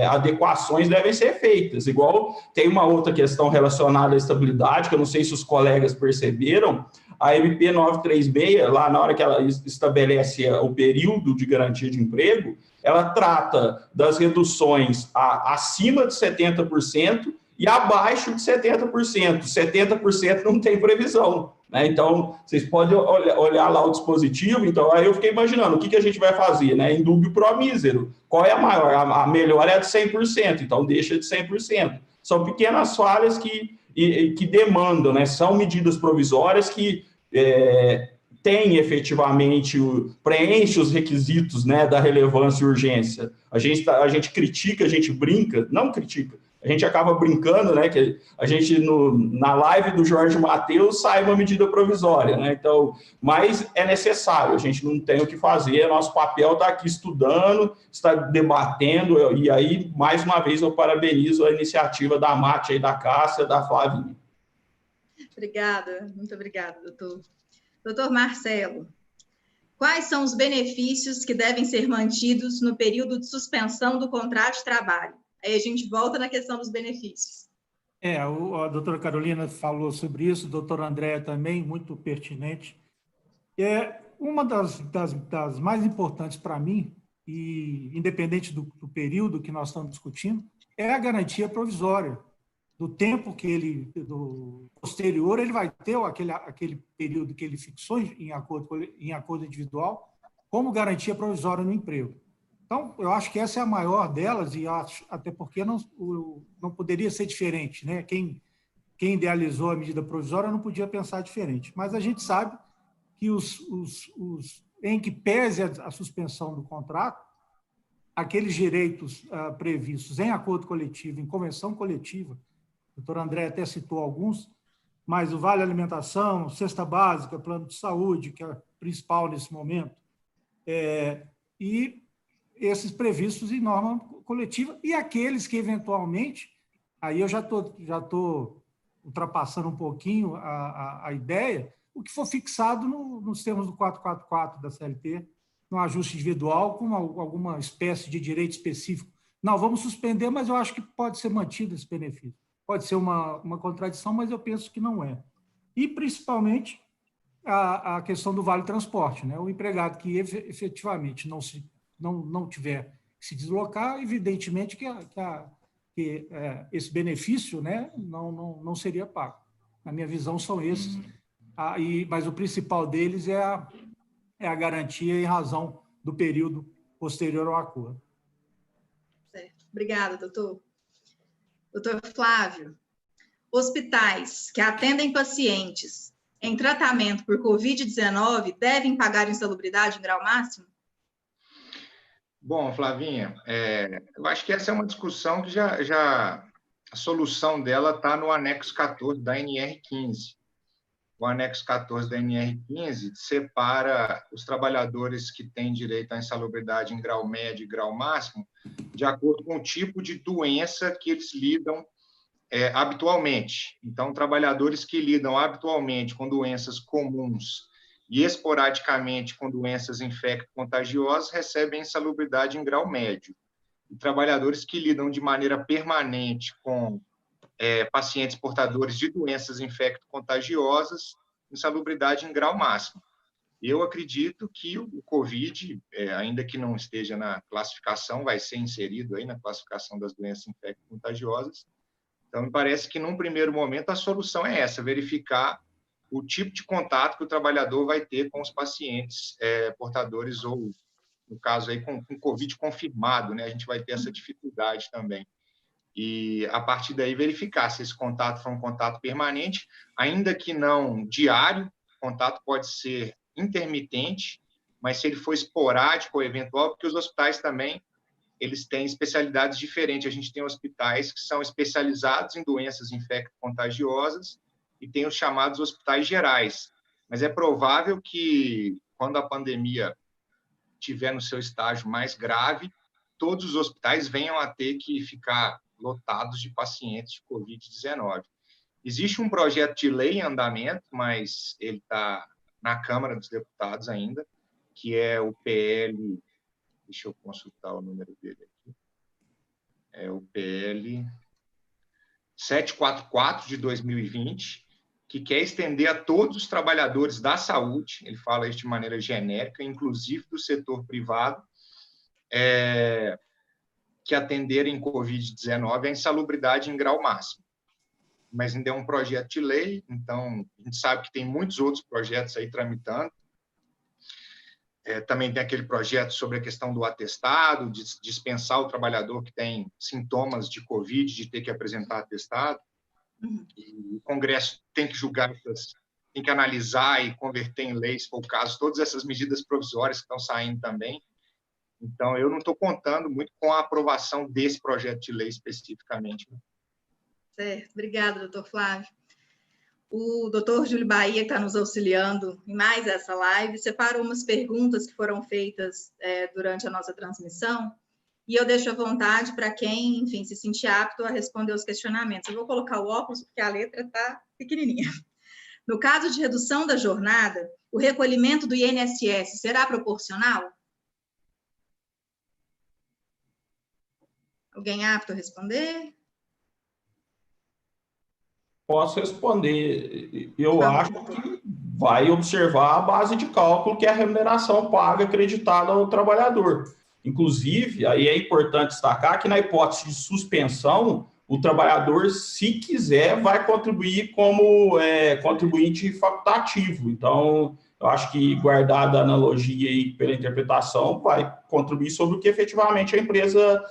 Speaker 5: adequações devem ser feitas. Igual tem uma outra questão relacionada à estabilidade, que eu não sei se os colegas perceberam, a MP 936, lá na hora que ela estabelece o período de garantia de emprego, ela trata das reduções acima de 70% e abaixo de 70%. 70% não tem previsão, né? Então, vocês podem olhar lá o dispositivo. Então, aí eu fiquei imaginando, o que a gente vai fazer, né? Indúbio pro mísero. Qual é a maior? A melhor é a de 100%, então deixa de 100%. São pequenas falhas que demandam, né? São medidas provisórias que têm efetivamente, preenche os requisitos, né, da relevância e urgência. A gente critica, a gente brinca, não critica, a gente acaba brincando, né, que a gente, na live do Jorge Mateus, sai uma medida provisória, né, então, mas é necessário, a gente não tem o que fazer, nosso papel está aqui estudando, está debatendo, e aí, mais uma vez, eu parabenizo a iniciativa da Mate, aí, da Cássia, da Flavinha.
Speaker 2: Obrigada, muito obrigada, doutor. Doutor Marcelo, quais são os benefícios que devem ser mantidos no período de suspensão do contrato de trabalho? Aí a gente volta na questão dos benefícios.
Speaker 6: A doutora Carolina falou sobre isso, o doutor André também, muito pertinente. Uma das mais importantes para mim, e independente do período que nós estamos discutindo, é a garantia provisória. Do tempo que do posterior, ele vai ter aquele período que ele fixou em acordo individual como garantia provisória no emprego. Então, eu acho que essa é a maior delas, e acho até porque não poderia ser diferente, né? Quem idealizou a medida provisória não podia pensar diferente. Mas a gente sabe que em que pese a suspensão do contrato, aqueles direitos previstos em acordo coletivo, em convenção coletiva, o doutor André até citou alguns, mas o Vale Alimentação, Cesta Básica, Plano de Saúde, que é principal nesse momento, e esses previstos em norma coletiva, e aqueles que, eventualmente, aí eu já estou ultrapassando um pouquinho a ideia, o que for fixado nos termos do 444 da CLT, no ajuste individual, com alguma espécie de direito específico. Não, vamos suspender, mas eu acho que pode ser mantido esse benefício. Pode ser uma contradição, mas eu penso que não é. E, principalmente, a questão do Vale Transporte, né? O empregado que efetivamente não tiver que se deslocar, evidentemente que esse benefício, né, não seria pago. Na minha visão, são esses. Mas o principal deles é a garantia em razão do período posterior ao acordo.
Speaker 2: Certo. Obrigada, doutor. Doutor Flávio, hospitais que atendem pacientes em tratamento por Covid-19 devem pagar insalubridade em grau máximo?
Speaker 7: Bom, Flavinha, eu acho que essa é uma discussão que a solução dela está no anexo 14 da NR15. O anexo 14 da NR15 separa os trabalhadores que têm direito à insalubridade em grau médio e grau máximo de acordo com o tipo de doença que eles lidam habitualmente. Então, trabalhadores que lidam habitualmente com doenças comuns e esporadicamente com doenças infecto-contagiosas recebem insalubridade em grau médio. E trabalhadores que lidam de maneira permanente com pacientes portadores de doenças infecto-contagiosas, insalubridade em grau máximo. Eu acredito que o COVID, ainda que não esteja na classificação, vai ser inserido aí na classificação das doenças infecto-contagiosas. Então, me parece que, num primeiro momento, a solução é essa, verificar o tipo de contato que o trabalhador vai ter com os pacientes portadores ou, no caso, aí, com COVID confirmado, né? A gente vai ter essa dificuldade também. E, a partir daí, verificar se esse contato for um contato permanente, ainda que não diário, o contato pode ser intermitente, mas se ele for esporádico ou eventual, porque os hospitais também eles têm especialidades diferentes. A gente tem hospitais que são especializados em doenças infecto-contagiosas e tem os chamados hospitais gerais. Mas é provável que, quando a pandemia estiver no seu estágio mais grave, todos os hospitais venham a ter que ficar lotados de pacientes de Covid-19. Existe um projeto de lei em andamento, mas ele está na Câmara dos Deputados ainda, que é o PL... Deixa eu consultar o número dele aqui. É o PL 744 de 2020, que quer estender a todos os trabalhadores da saúde, ele fala isso de maneira genérica, inclusive do setor privado, que atenderem Covid-19 a insalubridade em grau máximo. Mas ainda é um projeto de lei, então a gente sabe que tem muitos outros projetos aí tramitando. Também tem aquele projeto sobre a questão do atestado, de dispensar o trabalhador que tem sintomas de Covid, de ter que apresentar atestado. E o Congresso tem que julgar, tem que analisar e converter em lei, se for o caso, todas essas medidas provisórias que estão saindo também. Então, eu não estou contando muito com a aprovação desse projeto de lei especificamente.
Speaker 2: Certo, obrigada, doutor Flávio. O doutor Júlio Bahia, que está nos auxiliando em mais essa live, separou umas perguntas que foram feitas durante a nossa transmissão, e eu deixo à vontade para quem, enfim, se sentir apto a responder os questionamentos. Eu vou colocar o óculos, porque a letra está pequenininha. No caso de redução da jornada, o recolhimento do INSS será proporcional? Alguém apto a responder?
Speaker 5: Posso responder. Eu acho que vai observar a base de cálculo, que é a remuneração paga acreditada ao trabalhador. Inclusive, aí é importante destacar que na hipótese de suspensão, o trabalhador, se quiser, vai contribuir como contribuinte facultativo. Então, eu acho que, guardada a analogia aí pela interpretação, vai contribuir sobre o que efetivamente a empresa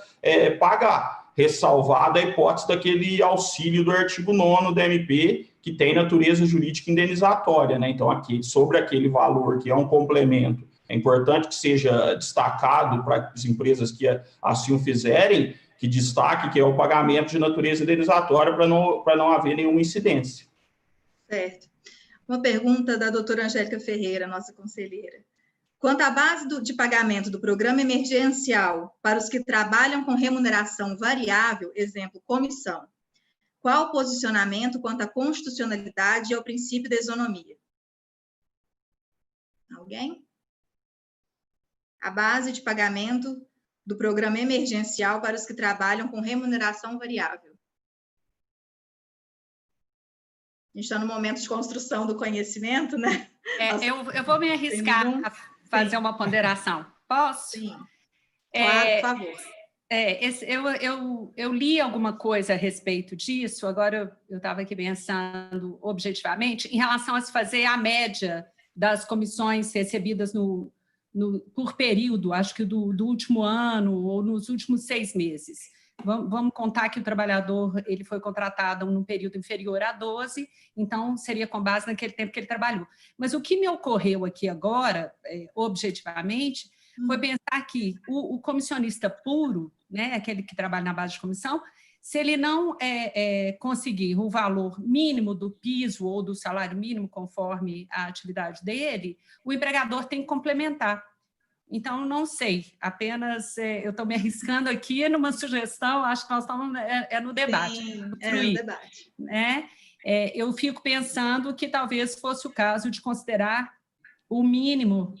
Speaker 5: pagar, ressalvada a hipótese daquele auxílio do artigo 9º da MP, que tem natureza jurídica indenizatória, né? Então, aqui, sobre aquele valor que é um complemento, é importante que seja destacado para as empresas que assim o fizerem, que destaque que é o pagamento de natureza indenizatória para não haver nenhuma incidência.
Speaker 2: Certo. Uma pergunta da doutora Angélica Ferreira, nossa conselheira. Quanto à base de pagamento do programa emergencial para os que trabalham com remuneração variável, exemplo, comissão, qual o posicionamento quanto à constitucionalidade e ao princípio da isonomia? Alguém? A base de pagamento do programa emergencial para os que trabalham com remuneração variável. A gente está no momento de construção do conhecimento, né?
Speaker 4: Eu vou me arriscar a fazer uma ponderação. Posso?
Speaker 2: Sim. Claro, por favor.
Speaker 4: Eu li alguma coisa a respeito disso, agora eu estava aqui pensando objetivamente, em relação a se fazer a média das comissões recebidas por período, acho que do último ano ou nos últimos 6 meses. Vamos contar que o trabalhador ele foi contratado num período inferior a 12, então seria com base naquele tempo que ele trabalhou. Mas o que me ocorreu aqui agora, objetivamente, foi pensar que o comissionista puro, né, aquele que trabalha na base de comissão, se ele não conseguir o valor mínimo do piso ou do salário mínimo conforme a atividade dele, o empregador tem que complementar. Então, não sei, apenas eu estou me arriscando aqui numa sugestão, acho que nós estamos no debate.
Speaker 2: Sim, no debate.
Speaker 4: Né? Eu fico pensando que talvez fosse o caso de considerar o mínimo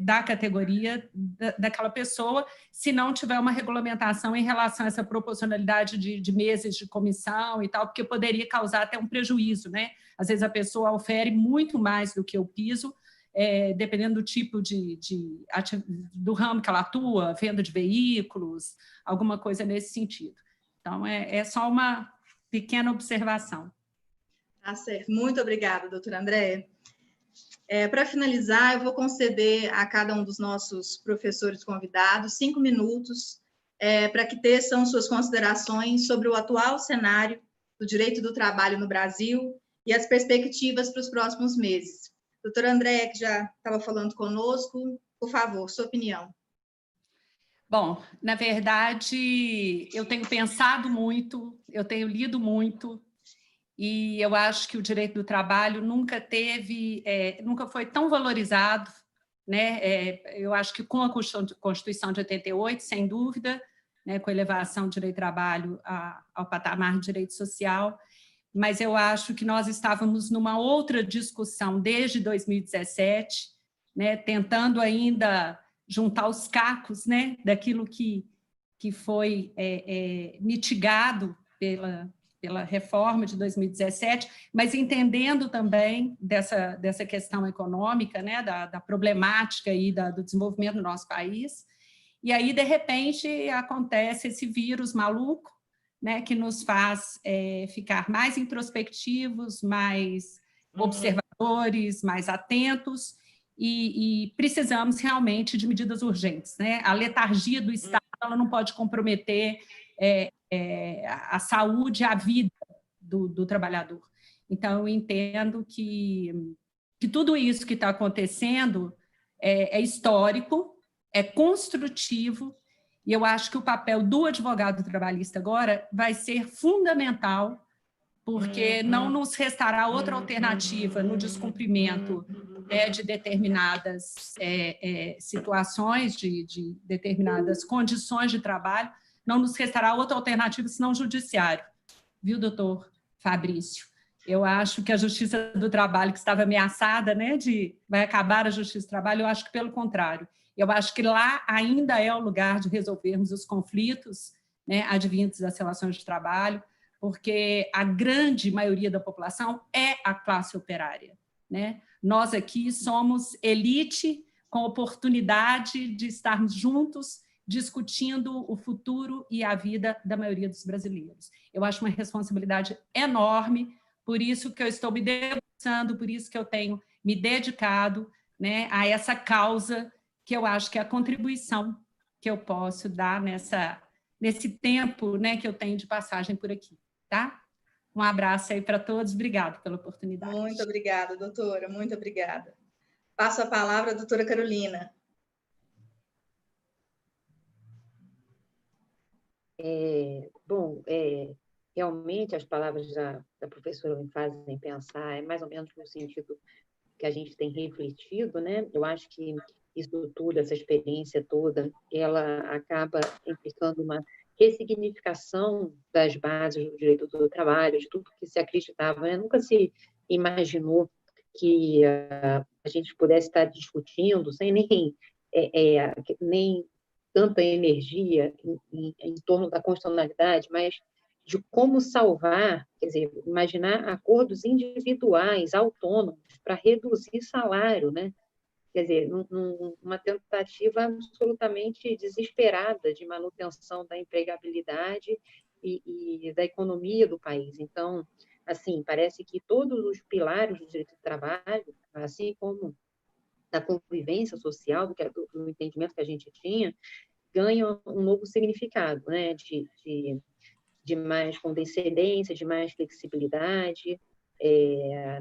Speaker 4: da categoria daquela pessoa, se não tiver uma regulamentação em relação a essa proporcionalidade de meses de comissão e tal, porque poderia causar até um prejuízo, né? Às vezes a pessoa ofere muito mais do que o piso, dependendo do tipo do ramo que ela atua, venda de veículos, alguma coisa nesse sentido. Então, é só uma pequena observação.
Speaker 2: Tá certo. Muito obrigada, doutora Andréia. Para finalizar, eu vou conceder a cada um dos nossos professores convidados 5 minutos para que teçam suas considerações sobre o atual cenário do direito do trabalho no Brasil e as perspectivas para os próximos meses. Doutora Andréia, que já estava falando conosco, por favor, sua opinião.
Speaker 4: Bom, na verdade, eu tenho pensado muito, eu tenho lido muito, e eu acho que o direito do trabalho nunca foi tão valorizado, né? Eu acho que com a Constituição de 88, sem dúvida, né, com a elevação do direito do trabalho ao patamar de direito social, mas eu acho que nós estávamos numa outra discussão desde 2017, né, tentando ainda juntar os cacos, né, daquilo que foi mitigado pela reforma de 2017, mas entendendo também dessa questão econômica, né, da problemática aí do desenvolvimento do nosso país. E aí, de repente, acontece esse vírus maluco, né, que nos faz ficar mais introspectivos, mais observadores, mais atentos, e precisamos realmente de medidas urgentes, né? A letargia do Estado ela não pode comprometer a saúde, a vida do trabalhador. Então, eu entendo que tudo isso que está acontecendo é histórico, é construtivo, e eu acho que o papel do advogado trabalhista agora vai ser fundamental, porque não nos restará outra alternativa no descumprimento de determinadas situações, de determinadas condições de trabalho, não nos restará outra alternativa senão o judiciário, viu, doutor Fabrício? Eu acho que a Justiça do Trabalho, que estava ameaçada, né, vai acabar a Justiça do Trabalho, eu acho que pelo contrário. Eu acho que lá ainda é o lugar de resolvermos os conflitos, né, advindos das relações de trabalho, porque a grande maioria da população é a classe operária, né? Nós aqui somos elite com oportunidade de estarmos juntos discutindo o futuro e a vida da maioria dos brasileiros. Eu acho uma responsabilidade enorme, por isso que eu estou me debruçando, por isso que eu tenho me dedicado, né, a essa causa, que eu acho que é a contribuição que eu posso dar nesse tempo, né, que eu tenho de passagem por aqui. Tá? Um abraço aí para todos, obrigado pela oportunidade.
Speaker 2: Muito obrigada, doutora, muito obrigada. Passo a palavra à doutora Carolina.
Speaker 3: Realmente as palavras da professora me fazem pensar, é mais ou menos no sentido que a gente tem refletido, né? Eu acho que isso tudo, essa experiência toda, ela acaba implicando uma ressignificação das bases do direito do trabalho, de tudo que se acreditava, né? Nunca se imaginou que a gente pudesse estar discutindo sem nem tanta energia em torno da constitucionalidade, mas de como salvar, quer dizer, imaginar acordos individuais, autônomos, para reduzir salário, né? Quer dizer, uma tentativa absolutamente desesperada de manutenção da empregabilidade e da economia do país. Então, assim, parece que todos os pilares do direito do trabalho, assim como da convivência social, do entendimento que a gente tinha, ganham um novo significado, né? De mais condescendência, de mais flexibilidade,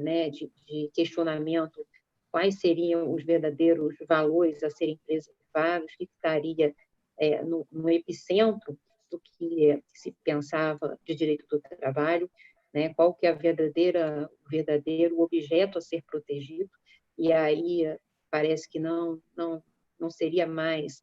Speaker 3: né? de questionamento quais seriam os verdadeiros valores a serem preservados, o que estaria no epicentro do que se pensava de direito do trabalho, né? Qual que é o verdadeiro objeto a ser protegido, e aí parece que não seria mais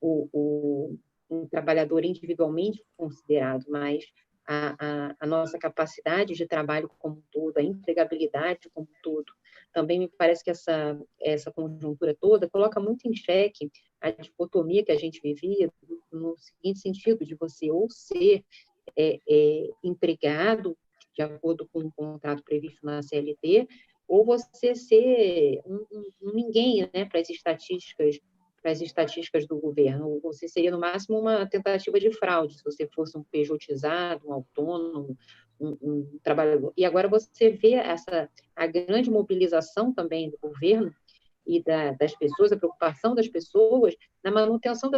Speaker 3: um trabalhador individualmente considerado, mas a nossa capacidade de trabalho como um todo, a empregabilidade como um todo. Também me parece que essa conjuntura toda coloca muito em xeque a dicotomia que a gente vivia, no seguinte sentido, de você ou ser empregado de acordo com o contrato previsto na CLT, ou você ser um ninguém, né, para as estatísticas do governo. Você seria, no máximo, uma tentativa de fraude, se você fosse um pejotizado, um autônomo, um trabalhador. E agora você vê a grande mobilização também do governo e das pessoas, a preocupação das pessoas na manutenção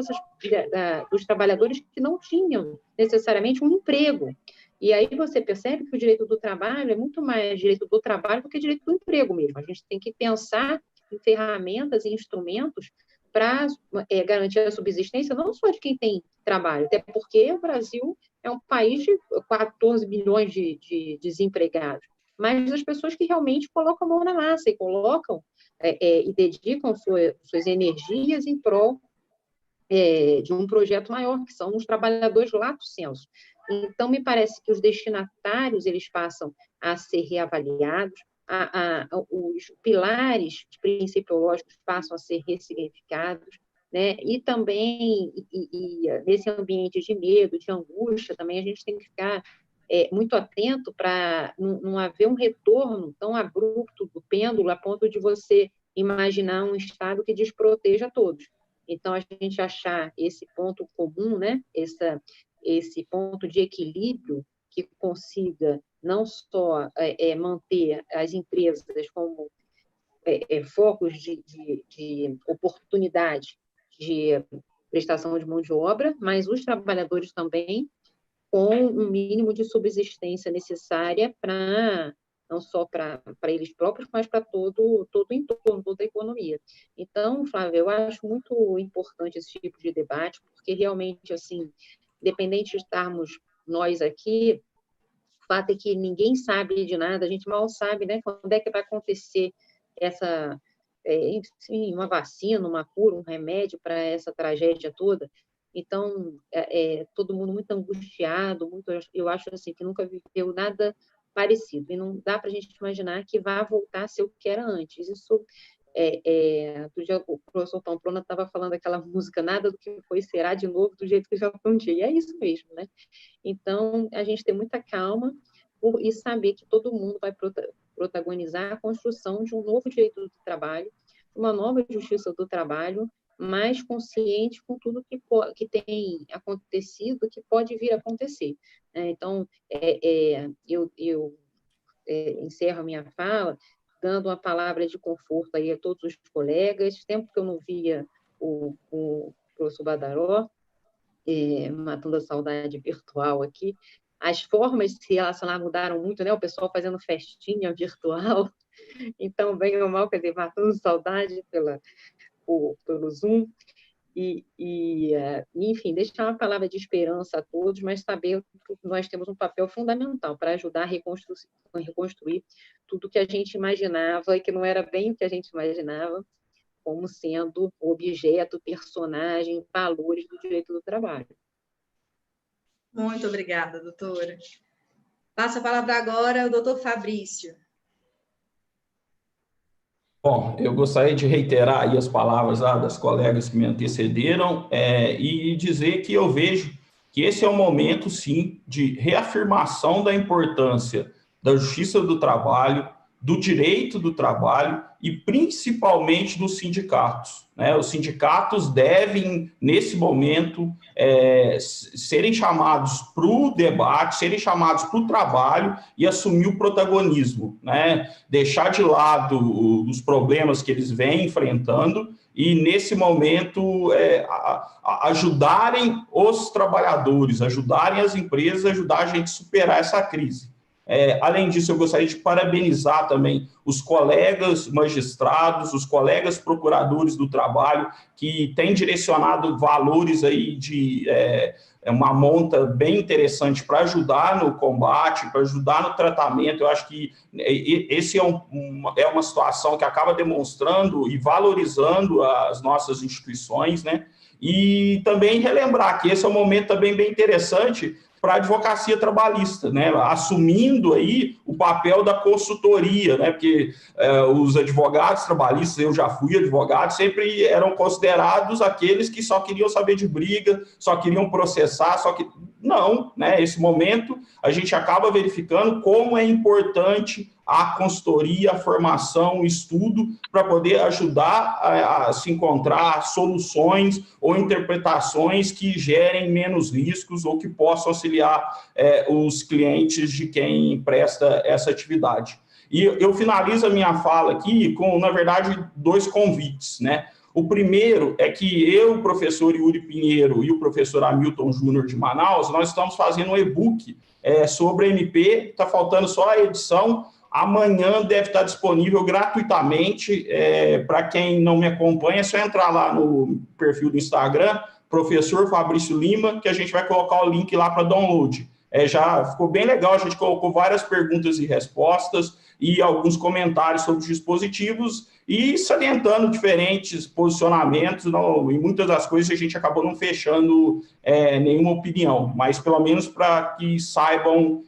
Speaker 3: dos trabalhadores que não tinham necessariamente um emprego. E aí você percebe que o direito do trabalho é muito mais direito do trabalho do que direito do emprego mesmo. A gente tem que pensar em ferramentas e instrumentos para garantir a subsistência não só de quem tem trabalho, até porque o Brasil é um país de 14 milhões de desempregados, mas das pessoas que realmente colocam a mão na massa e colocam e dedicam suas energias em prol de um projeto maior, que são os trabalhadores lato sensu. Então, me parece que os destinatários eles passam a ser reavaliados, os pilares principiológicos passam a ser ressignificados, né? E também, nesse ambiente de medo, de angústia, também a gente tem que ficar muito atento para não haver um retorno tão abrupto do pêndulo a ponto de você imaginar um Estado que desproteja todos. Então, a gente achar esse ponto comum, né? Esse ponto de equilíbrio que consiga não só manter as empresas como focos de oportunidade de prestação de mão de obra, mas os trabalhadores também com um mínimo de subsistência necessária não só para eles próprios, mas para todo o entorno, toda a economia. Então, Flávia, eu acho muito importante esse tipo de debate, porque realmente, assim, independente de estarmos nós aqui, o fato é que ninguém sabe de nada, a gente mal sabe, né, quando é que vai acontecer enfim, uma vacina, uma cura, um remédio para essa tragédia toda. Então, todo mundo muito angustiado, eu acho assim, que nunca viveu nada parecido, e não dá para a gente imaginar que vai voltar a ser o que era antes. Isso, outro dia o professor Pamplona estava falando aquela música, nada do que foi será de novo do jeito que já foi um dia, e é isso mesmo, né? Então, a gente ter muita calma e saber que todo mundo vai protagonizar a construção de um novo direito do trabalho, uma nova justiça do trabalho, mais consciente com tudo que tem acontecido, que pode vir a acontecer. Então, eu encerro a minha fala dando uma palavra de conforto aí a todos os colegas. Tempo que eu não via o professor Badaró, matando a saudade virtual aqui. As formas de se relacionar mudaram muito, né? O pessoal fazendo festinha virtual. Então, bem ou mal, quer dizer, matando saudade pelo Zoom. Enfim, deixar uma palavra de esperança a todos, mas saber que nós temos um papel fundamental para ajudar a reconstruir tudo que a gente imaginava e que não era bem o que a gente imaginava, como sendo objeto, personagem, valores do direito do trabalho.
Speaker 2: Muito obrigada, doutora. Passa a palavra agora ao doutor Fabrício.
Speaker 5: Bom, eu gostaria de reiterar aí as palavras das colegas que me antecederam e dizer que eu vejo que esse é um momento, sim, de reafirmação da importância da justiça do trabalho, do direito do trabalho e principalmente dos sindicatos, né? Os sindicatos devem, nesse momento, serem chamados para o debate, serem chamados para o trabalho e assumir o protagonismo, né? Deixar de lado os problemas que eles vêm enfrentando e, nesse momento, ajudarem os trabalhadores, ajudarem as empresas, ajudar a gente a superar essa crise. Além disso, eu gostaria de parabenizar também os colegas magistrados, os colegas procuradores do trabalho, que têm direcionado valores aí de uma monta bem interessante para ajudar no combate, para ajudar no tratamento. Eu acho que esse é uma situação que acaba demonstrando e valorizando as nossas instituições, né? E também relembrar que esse é um momento também bem interessante para a advocacia trabalhista, né? Assumindo aí o papel da consultoria, né? Porque os advogados trabalhistas, eu já fui advogado, sempre eram considerados aqueles que só queriam saber de briga, só queriam processar, não, né? Esse momento a gente acaba verificando como é importante a consultoria, a formação, o estudo, para poder ajudar a se encontrar soluções ou interpretações que gerem menos riscos ou que possam auxiliar os clientes de quem presta essa atividade. E eu finalizo a minha fala aqui com, na verdade, 2 convites, né? O primeiro é que eu, o professor Yuri Pinheiro e o professor Hamilton Júnior de Manaus, nós estamos fazendo um e-book sobre MP, está faltando só a edição. Amanhã deve estar disponível gratuitamente. Para quem não me acompanha, é só entrar lá no perfil do Instagram, professor Fabrício Lima, que a gente vai colocar o link lá para download. Já ficou bem legal, a gente colocou várias perguntas e respostas e alguns comentários sobre os dispositivos e salientando diferentes posicionamentos. Em muitas das coisas a gente acabou não fechando nenhuma opinião, mas pelo menos para que saibam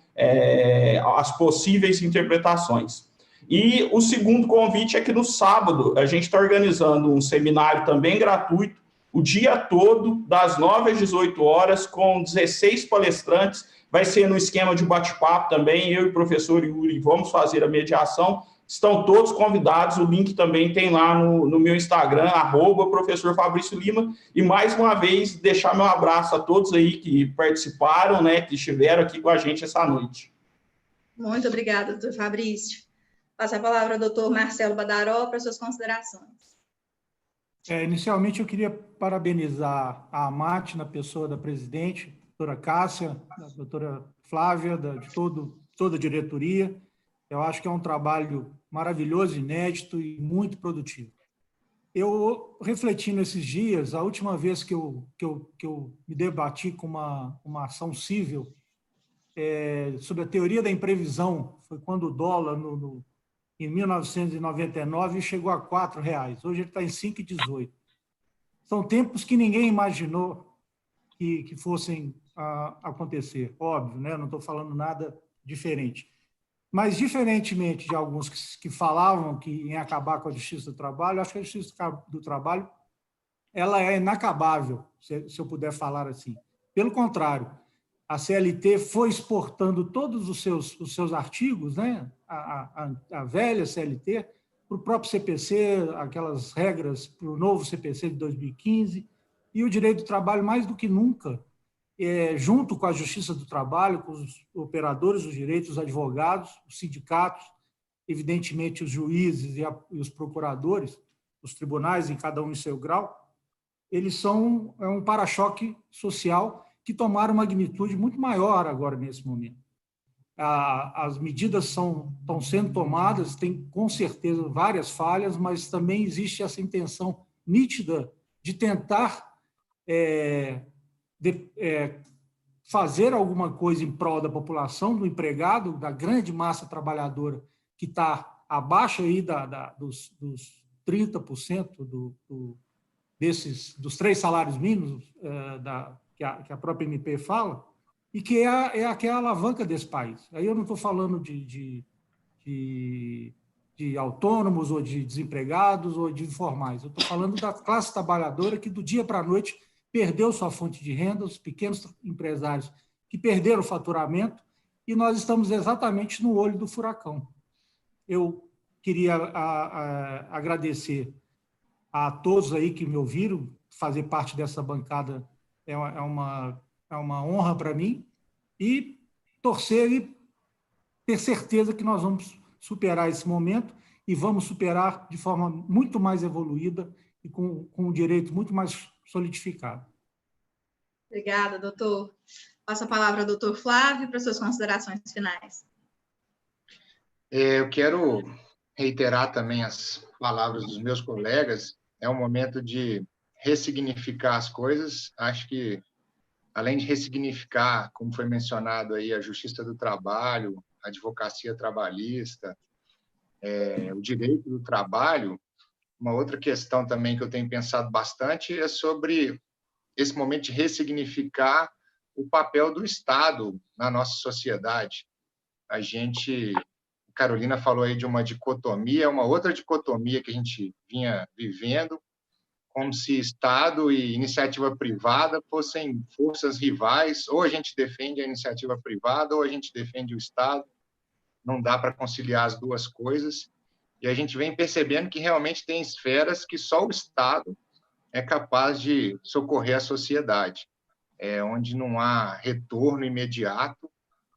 Speaker 5: as possíveis interpretações. E o segundo convite é que no sábado a gente está organizando um seminário também gratuito, o dia todo, das 9 às 18 horas, com 16 palestrantes vai ser no esquema de bate-papo também, eu e o professor Yuri vamos fazer a mediação. Estão todos convidados, o link também tem lá no meu Instagram, @professor Fabrício Lima, e mais uma vez deixar meu abraço a todos aí que participaram, né, que estiveram aqui com a gente essa noite.
Speaker 2: Muito obrigada, doutor Fabrício. Passo a palavra ao doutor Marcelo Badaró para suas considerações.
Speaker 6: Inicialmente, eu queria parabenizar a AMAT, na pessoa da presidente, doutora Cássia, da doutora Flávia, de toda a diretoria. Eu acho que é um trabalho maravilhoso, inédito e muito produtivo. Eu, refletindo esses dias, a última vez que eu me debati com uma ação civil sobre a teoria da imprevisão foi quando o dólar, em 1999, chegou a R$ 4,00. Hoje ele está em 5,18. São tempos que ninguém imaginou que fossem acontecer. Óbvio, né? Não estou falando nada diferente. Mas, diferentemente de alguns que falavam que em acabar com a justiça do trabalho, acho que a justiça do trabalho ela é inacabável, se eu puder falar assim. Pelo contrário, a CLT foi exportando todos os seus artigos, né? a velha CLT, para o próprio CPC, aquelas regras para o novo CPC de 2015, e o direito do trabalho, mais do que nunca, junto com a Justiça do Trabalho, com os operadores dos direitos, os advogados, os sindicatos, evidentemente os juízes e os procuradores, os tribunais, em cada um em seu grau, eles são um para-choque social que tomaram magnitude muito maior agora, nesse momento. As medidas estão sendo tomadas, tem com certeza várias falhas, mas também existe essa intenção nítida de tentar fazer alguma coisa em prol da população, do empregado, da grande massa trabalhadora que está abaixo aí dos 30% dos 3 salários mínimos que a própria MP fala, e que é a alavanca desse país. Aí eu não estou falando de autônomos, ou de desempregados, ou de informais. Eu estou falando da classe trabalhadora que, do dia para a noite, perdeu sua fonte de renda, os pequenos empresários que perderam o faturamento, e nós estamos exatamente no olho do furacão. Eu queria agradecer a todos aí que me ouviram. Fazer parte dessa bancada é uma honra para mim, e torcer e ter certeza que nós vamos superar esse momento, e vamos superar de forma muito mais evoluída e com um direito muito mais solidificado.
Speaker 2: Obrigada, doutor. Passo a palavra ao doutor Flávio para suas considerações finais.
Speaker 7: Eu quero reiterar também as palavras dos meus colegas. É um momento de ressignificar as coisas. Acho que, além de ressignificar, como foi mencionado aí, a justiça do trabalho, a advocacia trabalhista, o direito do trabalho, uma outra questão também que eu tenho pensado bastante é sobre esse momento de ressignificar o papel do Estado na nossa sociedade. A Carolina falou aí de uma dicotomia, uma outra dicotomia que a gente vinha vivendo, como se Estado e iniciativa privada fossem forças rivais. Ou a gente defende a iniciativa privada, ou a gente defende o Estado. Não dá para conciliar as duas coisas. E a gente vem percebendo que realmente tem esferas que só o Estado é capaz de socorrer a sociedade, onde não há retorno imediato.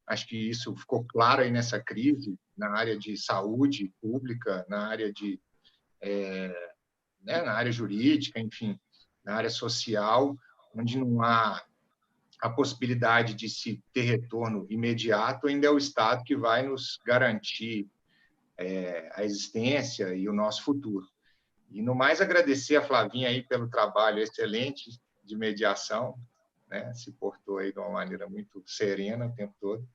Speaker 7: Acho que isso ficou claro aí nessa crise, na área de saúde pública, na área na área jurídica, enfim, na área social, onde não há a possibilidade de se ter retorno imediato, ainda é o Estado que vai nos garantir a existência e o nosso futuro. E, no mais, agradecer a Flavinha aí pelo trabalho excelente de mediação, né? Se portou aí de uma maneira muito serena o tempo todo,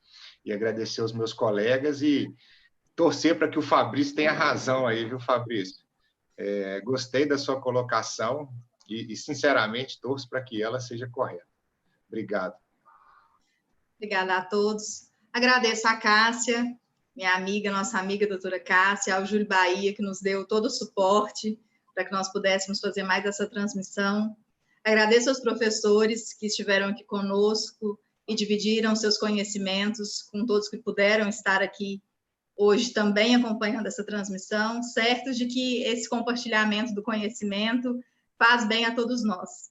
Speaker 7: e agradecer aos meus colegas e torcer para que o Fabrício tenha razão aí, viu, Fabrício? Gostei da sua colocação e, sinceramente, torço para que ela seja correta. Obrigado.
Speaker 2: Obrigada a todos. Agradeço a Cássia, minha amiga, nossa amiga doutora Cássia, ao Júlio Bahia, que nos deu todo o suporte para que nós pudéssemos fazer mais essa transmissão. Agradeço aos professores que estiveram aqui conosco e dividiram seus conhecimentos com todos que puderam estar aqui hoje também acompanhando essa transmissão, certos de que esse compartilhamento do conhecimento faz bem a todos nós.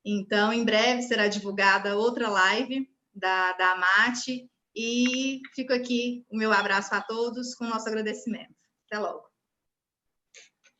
Speaker 2: Então, em breve será divulgada outra live da AMAT, e fico aqui o meu abraço a todos com o nosso agradecimento. Até logo.